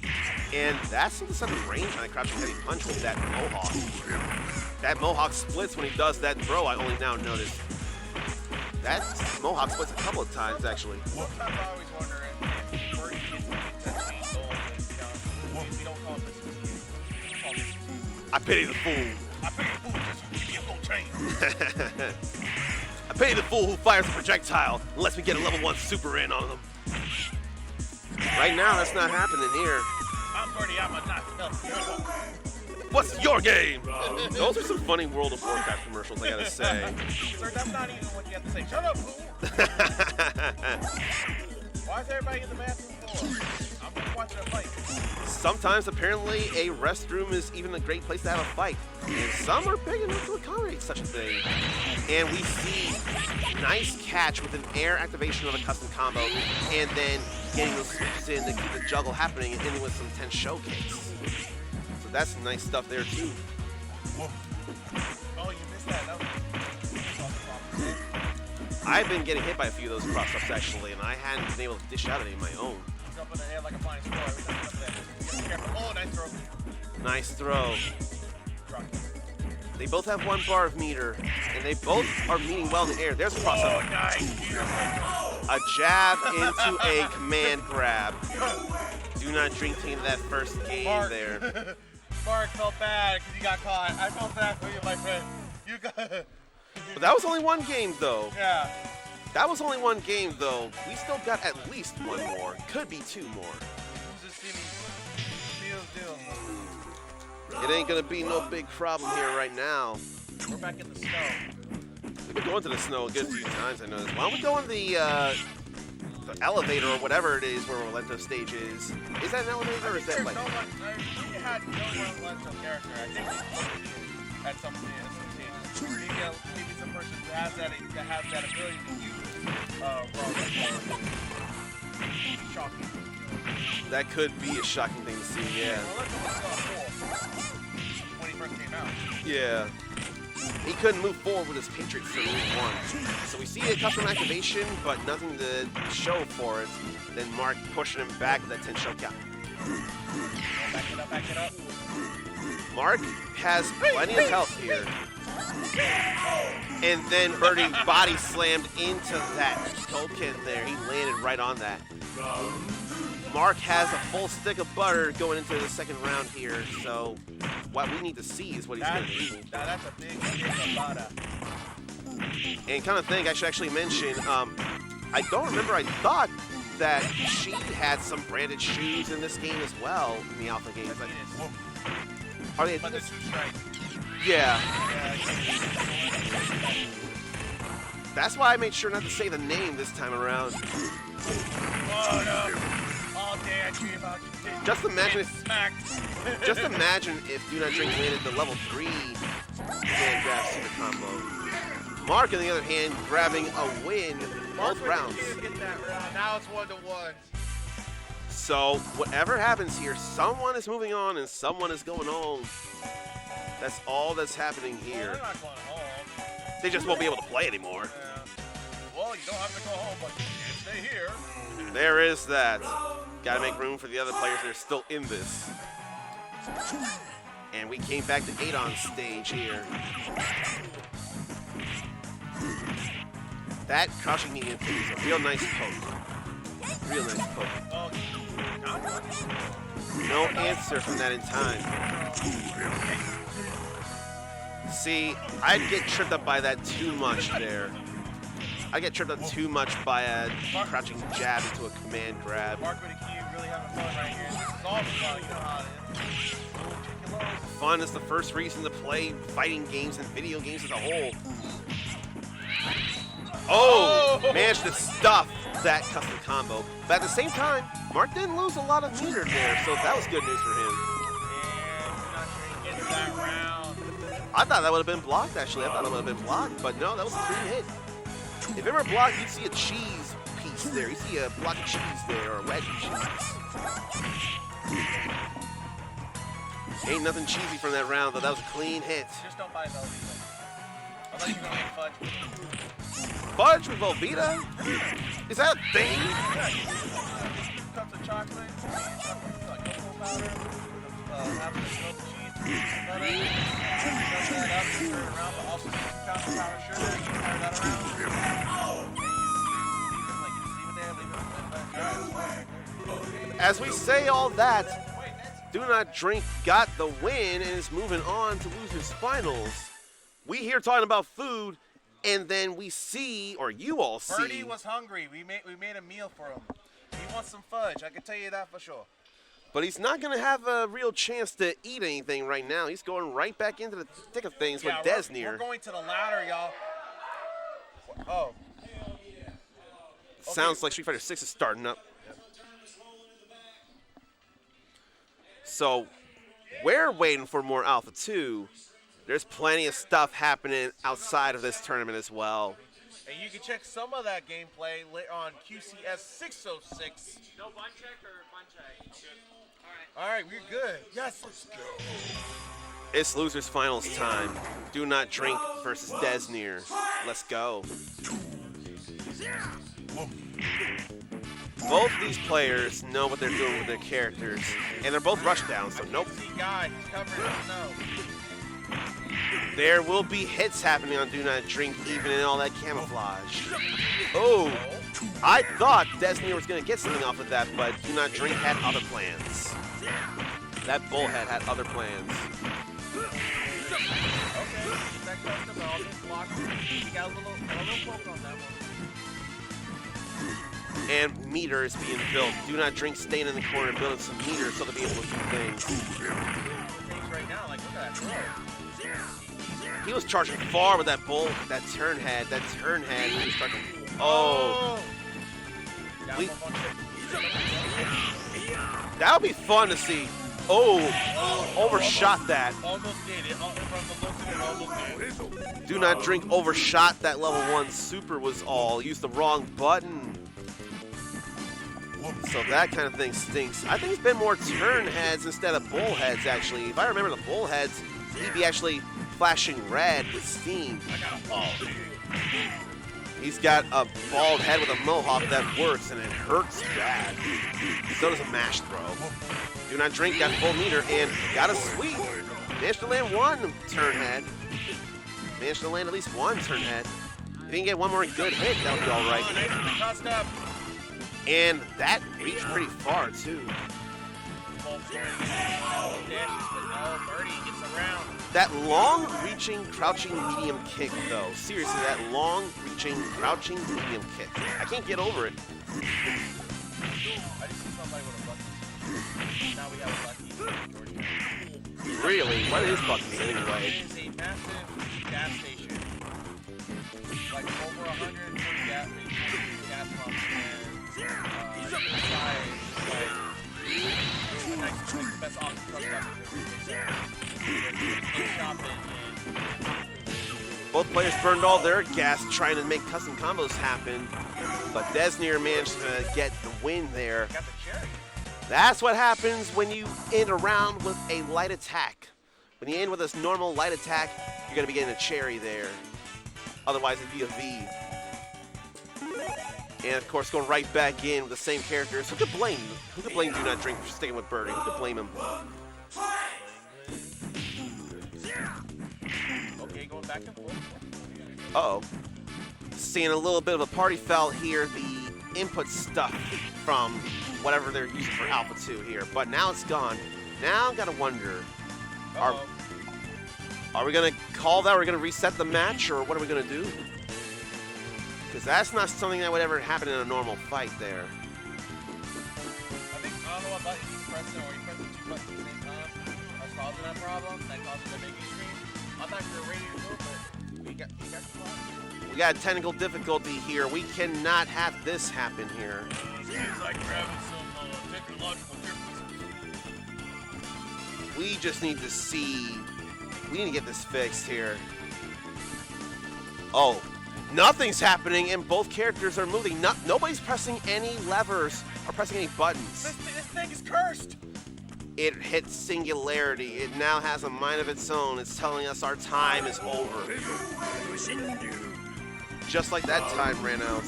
And that's the sudden range on that crouching heavy punch with that Mohawk. That Mohawk splits when he does that throw, I only now noticed. That Mohawk splits a couple of times, actually. Sometimes I always wonder if Birdie gets intensity goal, we don't call this. I pity the fool. I pity the fool because he don't change. I pity the fool who fires a projectile and lets me get a level 1 super in on them. Right now, that's not happening here. I'm Birdie, I'm a not. What's your game? Those are some funny World of Warcraft commercials, I gotta say. Sir, that's not even what you have to say. Shut up, fool! Why is everybody in the bathroom floor? I'm just watching a fight. Sometimes, apparently, a restroom is even a great place to have a fight. And some are big enough to accommodate such a thing. And we see nice catch with an air activation of a custom combo, and then getting those swoops in to keep the juggle happening and ending with some tense showcase. So that's some nice stuff there, too. Oh, you missed that. I've been getting hit by a few of those cross-ups, actually, and I hadn't been able to dish out any of my own. Jump in the air like a flying squirrel every time you jump there. Be careful. Oh, nice throw. Nice throw. Drop. They both have 1 bar of meter, and they both are meeting well in the air. There's a cross-up. Oh, nice. A jab into a command grab. Do Not Drink team that first game Marq. there. Marq felt bad because you got caught. I felt bad for you, my friend. You got... But that was only 1 game, though. Yeah. That was only 1 game, though. We still got at least 1 more. Could be 2 more. Who's this Timmy? Deal. It ain't gonna be no big problem here right now. We're back in the snow. We've been going to the snow a good few times, I noticed. Why don't we go in the elevator or whatever it is where Rolento stage is? Is that an elevator or is that like... You had no one Lento character. I think he's at some stage. Maybe some person that has that ability to use shocking. That could be a shocking thing to see, yeah. Well, when he first came out. Yeah. He couldn't move forward with his Patriots for move 1. So we see a custom activation, but nothing to show for it. Then Marq pushing him back with that 10 show count. Back it up. Marq has plenty of health here. And then Birdie body slammed into that token there. He landed right on that. Marq has a full stick of butter going into the second round here, so what we need to see is what he's going to do. That's a big stick of butter. And kind of thing I should actually mention, I don't remember, I thought that she had some branded shoes in this game as well, in the Alpha games. Like, are they But the Adidas? two stripes. Yeah. Yeah, That's why I made sure not to say the name this time around. oh no. All day I dream about you. Just imagine Get if, smacked. just imagine if DoNotDrink landed the level 3 command grab super combo. Marq, on the other hand, grabbing a win both rounds. Get that round. Now it's 1-1. So whatever happens here, someone is moving on and someone is going home. That's all that's happening Well, here. they're not going home. They just won't be able to play anymore. Yeah. Well, you don't have to go home, but you can stay here. There is that. Gotta make room for the other players that are still in this. And we came back to 8 on stage here. That crushing medium kick is a real nice poke. Real nice poke. Oh, No answer from that in time. See, I'd get tripped up by that too much there. I get tripped up too much by a crouching jab into a command grab. Marq with a key, really having fun right here. This is all fun, you know how it is. Fun is the first reason to play fighting games and video games as a whole. Oh! Managed to stuff that custom combo. But at the same time, Marq didn't lose a lot of meter there, so that was good news for him. And DoNotDrink gets that round. I thought that would have been blocked, actually. I thought it would have been blocked, but no, that was a clean hit. If it were blocked, you'd see a cheese piece there. You see a block of cheese there, or a wedge of cheese. Ain't nothing cheesy from that round, though. That was a clean hit. Just don't buy Velveeta. Unless you're going to make fudge. Fudge with Velveeta? Is that a thing? Cups of chocolate, like cocoa powder, with half of the milk, cheese, butter. Mix that up, turn it around, but also chocolate powder, sugar, turn that around. As we say all that, DoNotDrink got the win and is moving on to losers finals. We here talking about food, and then we see, or you all see. Birdie was hungry. We made a meal for him. He wants some fudge. I can tell you that for sure. But he's not going to have a real chance to eat anything right now. He's going right back into the thick of things with Deznere. We're going to the ladder, y'all. Oh. Sounds like Street Fighter 6 is starting up. So we're waiting for more Alpha 2. There's plenty of stuff happening outside of this tournament as well. And you can check some of that gameplay on QCS 606. No bun check or bun check? All right, we're good. Yes, let's go. It's losers finals time. DoNotDrink versus Deznere. Let's go. Both these players know what they're doing with their characters, and they're both rushdowns, so nope. See guy, he's covering his nose. There will be hits happening on DoNotDrink, even in all that camouflage. Oh, I thought Deznere was going to get something off of that, but DoNotDrink had other plans. That bullhead had other plans. Okay, that custom all these blocks. He got a little poke on that one. And meter is being built. DoNotDrink staying in the corner, building some meters so they'll be able to do things. Things right now, like look at that throw. He was charging far with that bull, that turn head, he was charging. Oh. Got We- him up on shit. That would be fun to see. Oh, overshot that. Almost did it. From the looks of it, almost did. DoNotDrink overshot that level 1 super was all. Used the wrong button. So that kind of thing stinks. I think it's been more turn heads instead of bull heads, actually. If I remember the bull heads, he'd be actually flashing red with steam. I got a ball, dude. He's got a bald head with a mohawk that works, and it hurts bad. So does a mash throw. DoNotDrink got full meter and got a sweep. Managed to land one turn head. Managed to land at least one turn head. If he can get one more good hit, that would be all right. Tossed up. And that reached pretty far, too. Birdie gets around. That long-reaching, crouching medium kick, though. Seriously, that long-reaching, crouching medium kick. I can't get over it. I just see somebody with a bucket. Now we have a lucky. Really? What is Bucky's anyway? It is a massive gas station. Like over 140 gas pumps and inside, like, nice, like the best office truck ever. Both players burned all their gas trying to make custom combos happen, but Deznere managed to get the win there. Got the cherry. That's what happens when you end a round with a light attack. When you end with this normal light attack, you're going to be getting a cherry there. Otherwise, it'd be a V. And of course, going right back in with the same characters. Who could blame you? Who could blame DoNotDrink for sticking with Birdie? Who could blame him? Okay, going back and forth. Uh-oh. Seeing a little bit of a party foul here. The input stuff from whatever they're using for Alpha 2 here. But now it's gone. Now I've got to wonder, are we going to call that? Are we going to reset the match? Or what are we going to do? Because that's not something that would ever happen in a normal fight there. I don't know what button he's pressing, or he's pressing two buttons at the same time. That's causing that problem. That causes the making stream. I thought you were ready to go, but we got the problem. We got technical difficulty here. We cannot have this happen here. Seems like we're having some technological differences. We just need to see. We need to get this fixed here. Oh, nothing's happening, and both characters are moving. Nobody's pressing any levers or pressing any buttons. This thing is cursed. It hit singularity. It now has a mind of its own. It's telling us our time is over. Just like that time ran out.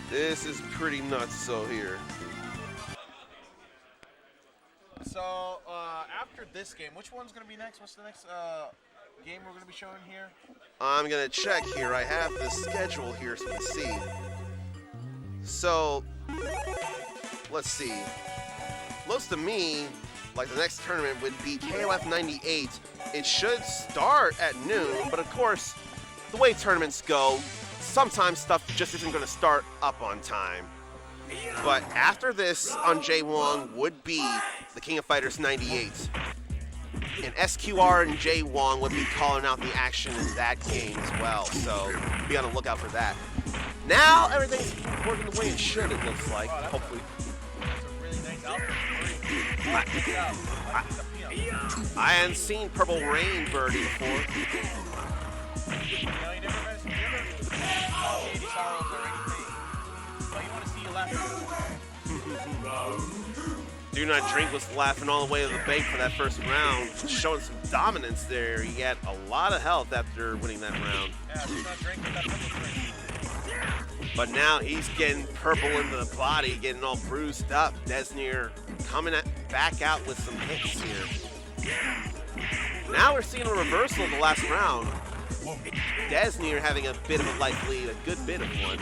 This is pretty nuts so here. So, after this game, which one's going to be next? What's the next game we're going to be showing here? I'm going to check here. I have the schedule here so we can see. So, let's see. Looks to me like the next tournament would be KOF 98. It should start at noon, but of course, the way tournaments go, sometimes stuff just isn't going to start up on time. But after this on JWong would be the King of Fighters 98. And SQR and JWong would be calling out the action in that game as well, so be on the lookout for that. Now everything's working the way it should, it looks like, hopefully. That's a really nice outfit. I hadn't seen Purple Rain Birdie before. No, you never Shady Sorrows or anything. But you want to see you laugh. DoNotDrink was laughing all the way to the bank for that first round, showing some dominance there. He had a lot of health after winning that round. Yeah, DoNotDrink with that purple drink. But now he's getting purple into the body, getting all bruised up. Deznere coming back out with some hits here. Now we're seeing a reversal of the last round. Deznere having a bit of a life lead, a good bit of one.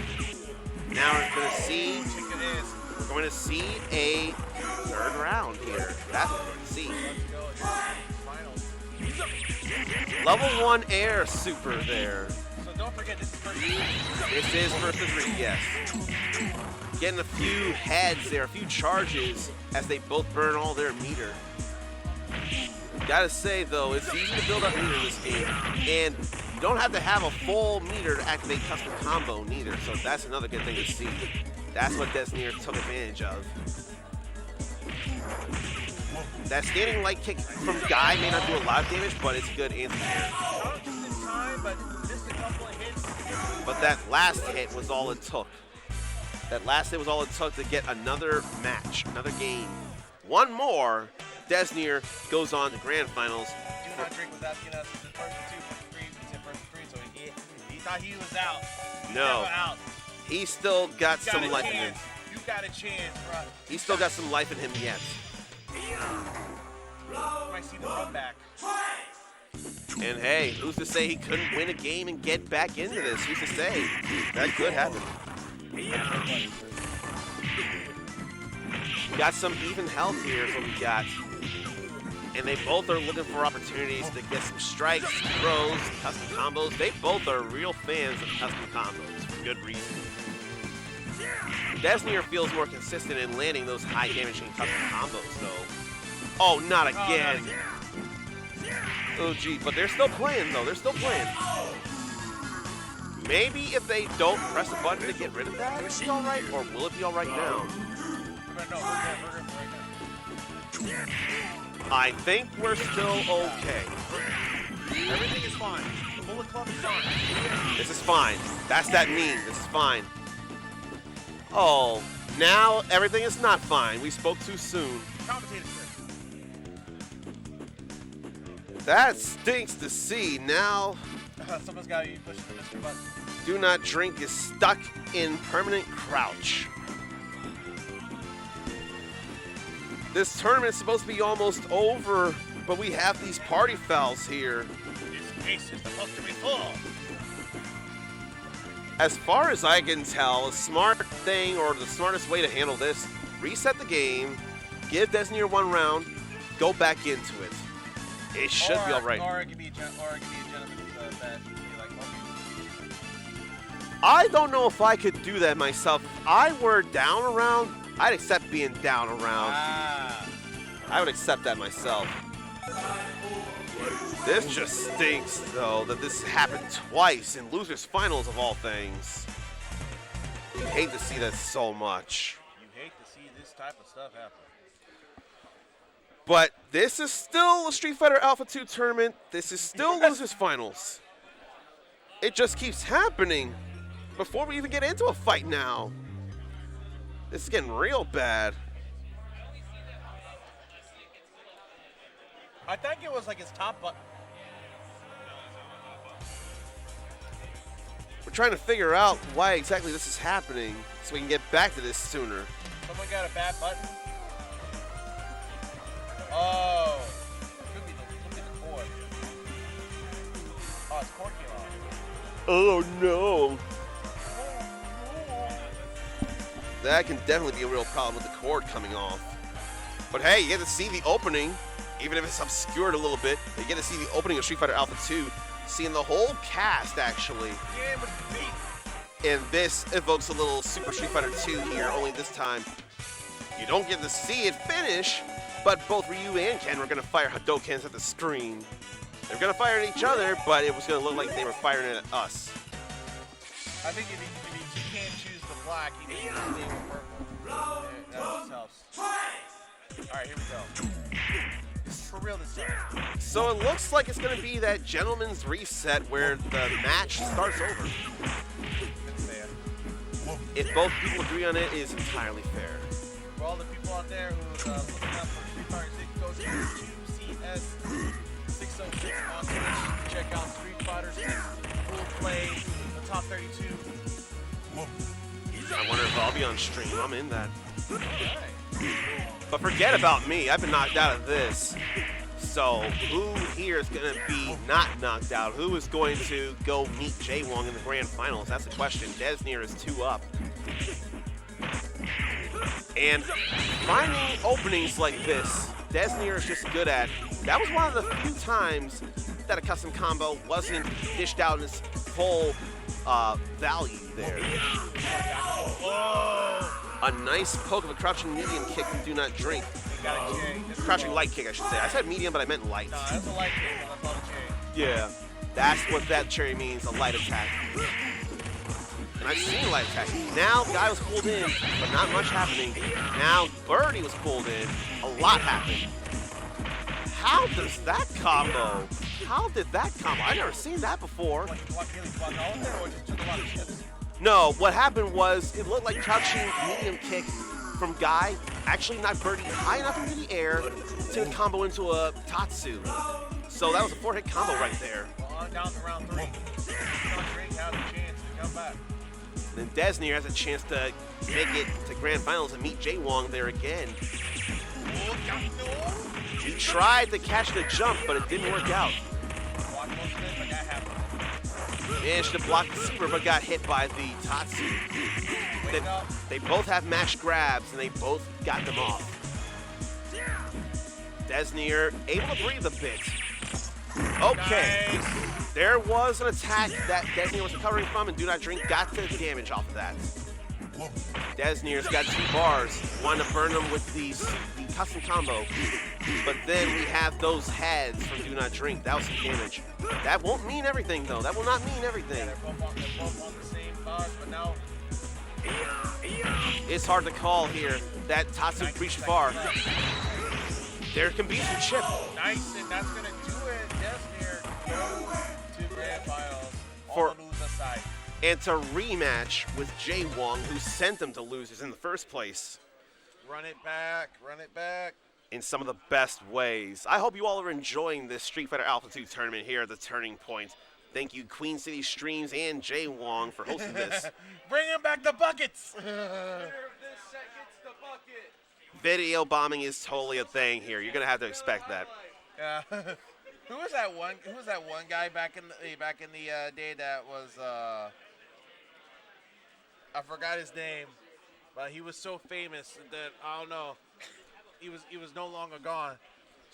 Now we're going to see a third round here. That's what we're going to see. Level 1 air super there. So don't forget, this is versus 3. This is versus 3, yes. Getting a few heads there, a few charges as they both burn all their meter. Gotta say though, it's easy to build up meter in this game, and you don't have to have a full meter to activate custom combo neither, so that's another good thing to see. That's what Deznere took advantage of. That standing light kick from Guy may not do a lot of damage, but it's a good anti-air. But that last hit was all it took. That last hit was all it took to get another match, another game. One more, Deznere goes on to grand finals. DoNotDrink was asking us if it's first 2, first 3, we said first 3, so he thought he was out. He's No. never out. He still got You some got a life in him. chance. You got a chance, bro. He still got some life in him yet. You might see the run back. And hey, who's to say he couldn't win a game and get back into this? Who's to say? That could happen. We got some even health here is what we got. And they both are looking for opportunities to get some strikes, throws, custom combos. They both are real fans of custom combos for good reason. Deznere feels more consistent in landing those high damaging custom combos, though. Oh, not again. Oh, gee, but they're still playing, though. They're still playing. Maybe if they don't press the button to get rid of that, it'll be all right, or will it be all right now? I think we're still okay. Everything is fine. The Bullet Club is fine. This is fine. That's that meme. This is fine. Oh, now everything is not fine. We spoke too soon. Commentator first. That stinks to see. Now, Someone's got to be pushing the mystery button. DoNotDrink is stuck in permanent crouch. This tournament's supposed to be almost over, but we have these party fouls here. This case is supposed to be full. As far as I can tell, a smart thing or the smartest way to handle this, reset the game, give Deznere 1 round, go back into it. It should be all right. Or it could be a gentleman's bet. I don't know if I could do that myself. If I were down a round, I'd accept being down a round. I would accept that myself. This just stinks, though, that this happened twice in losers finals of all things. You hate to see that so much. You hate to see this type of stuff happen. But this is still a Street Fighter Alpha 2 tournament. This is still losers finals. It just keeps happening before we even get into a fight now. This is getting real bad. I think it was like his top button. We're trying to figure out why exactly this is happening so we can get back to this sooner. Someone got a bad button. Oh. Could be the cord. Oh, it's cord came off. Oh no. That can definitely be a real problem with the cord coming off. But hey, you get to see the opening, even if it's obscured a little bit. You get to see the opening of Street Fighter Alpha 2, seeing the whole cast actually. Yeah, with the feet. And this evokes a little Super Street Fighter 2 here, only this time you don't get to see it finish, but both Ryu and Ken were going to fire Hadokens at the screen. They were going to fire at each other, but it was going to look like they were firing at us. I think if he can't choose the black, he needs to stay with purple. Yeah, that just helps. Alright, here we go. For real this time. So it looks like it's going to be that gentleman's reset where the match starts over. If both people agree on it, it is entirely fair. For all the people out there who's looking up for Street Fighter 6, go to YouTube CS606 on Twitch. Check out Street Fighter 6 full play, the top 32. I wonder if I'll be on stream. I'm in that. But forget about me. I've been knocked out of this. So who here is going to be not knocked out? Who is going to go meet JWong in the grand finals? That's the question. Deznere is 2 up. And finding openings like this, Deznere is just good at. That was one of the few times that a custom combo wasn't dished out in its full value there. A nice poke of a crouching medium kick from DoNotDrink. Crouching light kick, I should say. I said medium, but I meant light. No, that's a light kick. That's not a cherry. Yeah, that's what that cherry means, a light attack. And I've seen light attack. Now, Guy was pulled in, but not much happening. Now, Birdie was pulled in. A lot happened. How does that combo? How did that combo? I've never seen that before. No, what happened was it looked like crouching medium kick from Guy actually knocked Birdie high enough into the air to combo into a Tatsu. So that was a 4-hit combo right there. On down to round 3. DoNotDrink has a chance to come back. Then Deznere has a chance to make it to grand finals and meet JWong there again. He tried to catch the jump, but it didn't work out. Managed to block the super, but got hit by the Tatsu. They both have mashed grabs, and they both got them off. Deznere able to breathe a bit. Okay, there was an attack that Deznere was recovering from, and DoNotDrink got the damage off of that. Deznere's got 2 bars. Want to burn them with the custom combo. But then we have those heads from DoNotDrink. That was some damage. That won't mean everything, though. That will not mean everything. They're both on the same dodge, but now It's hard to call here. That Tatsu reached far. There can be some chip. nice, and that's gonna do it. Deznere goes to grand finals. For- On the loser side. And to rematch with JWong, who sent them to losers in the first place Run it back. Run it back. in some of the best ways. I hope you all are enjoying this Street Fighter Alpha 2 tournament here at the Turning Point. Thank you, Queen City Streams and JWong, for hosting this. Bringing back the buckets. Video bombing is totally a thing here. You're gonna have to expect that. Yeah. Who was that one? Who was that one guy back in the day that was? I forgot his name, but he was so famous that I don't know. He was no longer gone.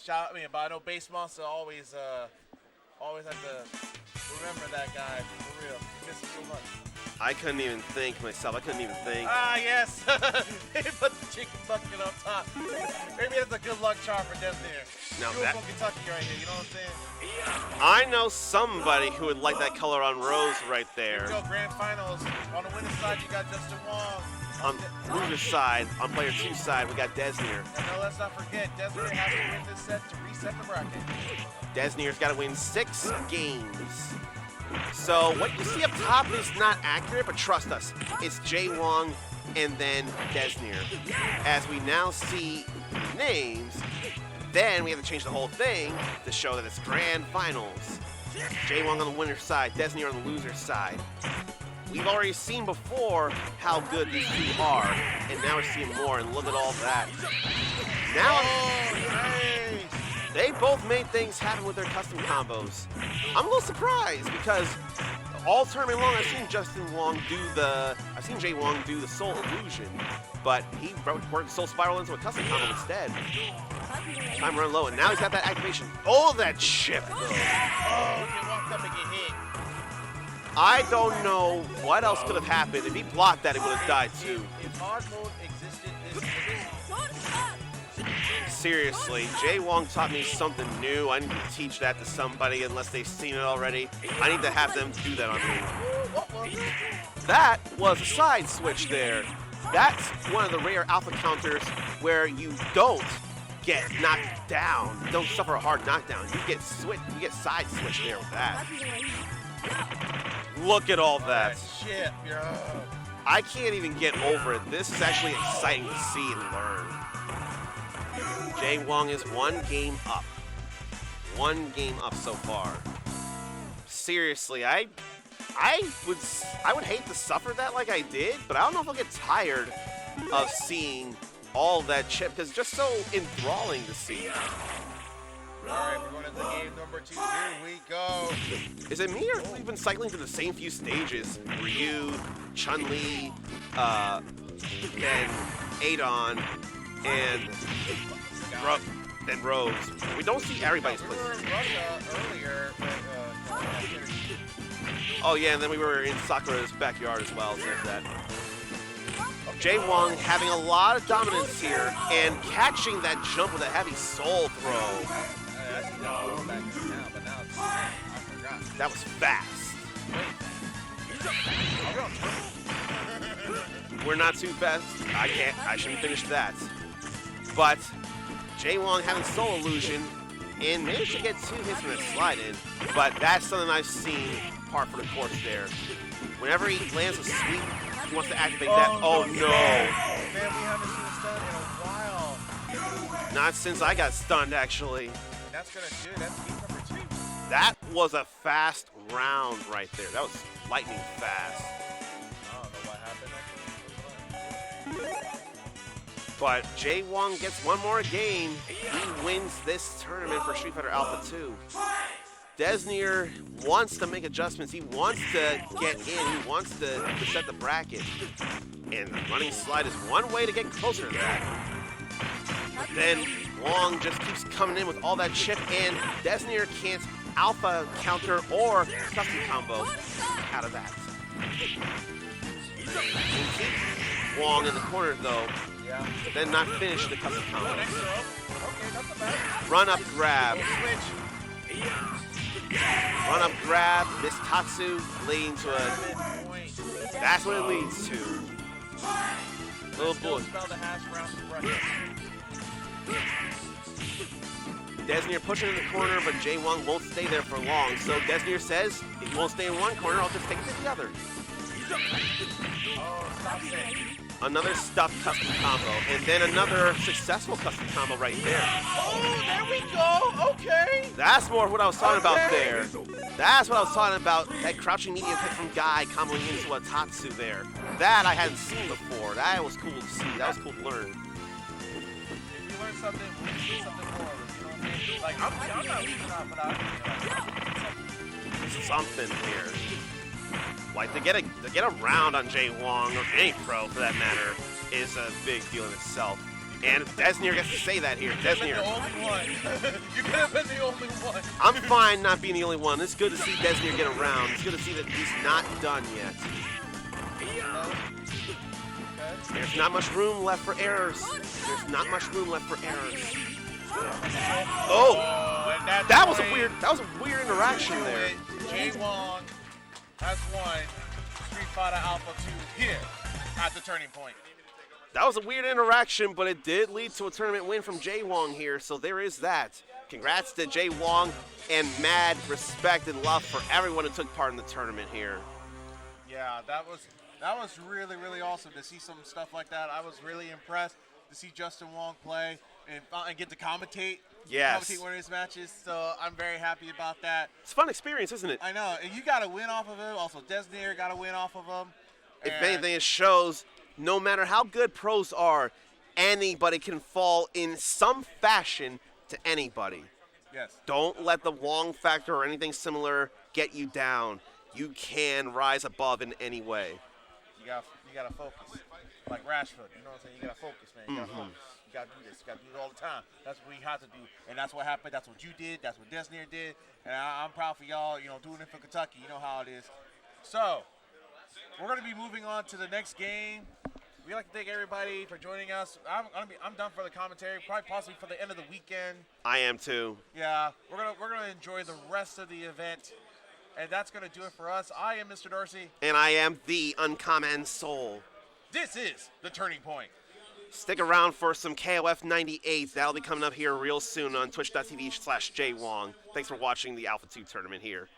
Shout me, but I know Base Monster always have to remember that guy for real. He misses so much. I couldn't even think myself. I couldn't even think. Ah yes, he put the chicken bucket on top. Maybe that's a good luck charm for Deznere. Now You that- from Kentucky right here, you know what I'm saying? I know somebody who would like that color on Rose right Here we there. go, grand finals. On the winner's side, you got Justin Wong. On loser side, on player 2 side, we got Deznere. And now let's not forget, Deznere has to win this set to reset the bracket. Desnere's got to win 6 games. So what you see up top is not accurate, but trust us, it's JWong and then Deznere. As we now see names, then we have to change the whole thing to show that it's grand finals. JWong on the winner's side, Deznere on the loser's side. We've already seen before how good these 2 are, and now we're seeing more, and look at all that. Now, they both made things happen with their custom combos. I'm a little surprised because all tournament long I've seen JWong do the Soul Illusion, but he worked Soul Spiral into a custom combo instead. Time run low, and now he's got that activation. Oh, that chip! Oh, he walked up and get hit. I don't know what else could have happened. If he blocked that, it would have died too. If hard mode existed, this Seriously, JWong taught me something new. I need to teach that to somebody unless they've seen it already. I need to have them do that on me. what was it? That was a side switch there. That's one of the rare alpha counters where you don't get knocked down. You don't suffer a hard knockdown. You get side switched there with that. Look at all that. Shit, yo. I can't even get over it. This is actually exciting to see and learn. JWong is 1 game up. 1 game up so far. Seriously, I would hate to suffer that like I did, but I don't know if I'll get tired of seeing all that chip because it's just so enthralling to see. All right, we're going to the game number 2. Here we go. Is it me or have we been cycling through the same few stages? Ryu, Chun-Li, then Adon, and then Rose. We don't see everybody's We were places. in Russia earlier. Oh yeah, and then we were in Sakura's backyard as well, so there's that. JWong having a lot of dominance here and catching that jump with a heavy soul throw. That was fast. We're not too fast. I shouldn't finish that. But JWong having Soul Illusion and managed to get 2 hits from that slide in. But that's something I've seen par for the course there. Whenever he lands a sweep, he wants to activate that. Oh no! Man, we haven't seen a stun in a while. Not since I got stunned, actually. That's going to do it. That's game number 2. That was a fast round right there. That was lightning fast. I don't know what happened. But JWong gets 1 more game. He wins this tournament for Street Fighter Alpha 2. Deznere wants to make adjustments. He wants to get in. He wants to set the bracket. And the running slide is one way to get closer to that. But then Wong just keeps coming in with all that chip, and Deznere can't alpha counter or custom combo out of that. Wong in the corner though. Yeah. Then not finish the custom combo. Next throw. Okay, that's not bad. Run up grab. Switch. Run up grab. Miss Tatsu leading to a. Point. That's what it leads to. Little Still boy. spell the hash brown brush. Deznere pushing in the corner, but JWong won't stay there for long. So Deznere says, if he won't stay in one corner, I'll just take it to the other. Oh, stop it. Another stuffed custom combo, and then another successful custom combo right there. Oh, there we go. Okay. That's more of what I was talking about Okay. there. That's what I was talking about, that crouching medium kick from Guy comboing into a Tatsu there. That I hadn't seen before. That was cool to see. That was cool to learn. If you learn something, we need something more. You know what I'm saying? Like, I'm not leaving off without Something here. Like, to get a round on JWong, or any pro for that matter, is a big deal in itself. And Deznere gets to say that here. the Deznere. only one. You could have been the only one. I'm fine not being the only one. It's good to see Deznere get around. It's good to see that he's not done yet. There's not much room left for errors. There's not much room left for errors. Oh, And that's that was a weird interaction there. JWong has won Street Fighter Alpha 2 here at the turning point. That was a weird interaction, but it did lead to a tournament win from JWong here, so there is that. Congrats to JWong, and mad respect and love for everyone who took part in the tournament here. Yeah, that was really, really awesome to see some stuff like that. I was really impressed to see Justin Wong play and get to commentate. Yes. Commentate one of his matches, so I'm very happy about that. It's a fun experience, isn't it? I know, and you got to win off of him. Also, Deznere got to win off of him. If And- anything, it shows no matter how good pros are, anybody can fall in some fashion to anybody. Yes. Don't let the Wong factor or anything similar get you down. You can rise above in any way. You gotta focus. Like Rashford, you know what I'm saying? You gotta focus, man. You gotta focus. You gotta do this. You gotta do it all the time. That's what we have to do. And that's what happened. That's what you did. That's what Deznere did. And I'm proud for y'all, you know, doing it for Kentucky. You know how it is. So, we're gonna be moving on to the next game. We'd like to thank everybody for joining us. I'm done for the commentary, probably possibly for the end of the weekend. I am too. Yeah, we're gonna enjoy the rest of the event. And that's gonna do it for us. I am Mr. Dorsey. And I am the Unkamen Soul. This is the Turning Point. Stick around for some KOF 98. That'll be coming up here real soon on twitch.tv/JWong. Thanks for watching the Alpha 2 tournament here.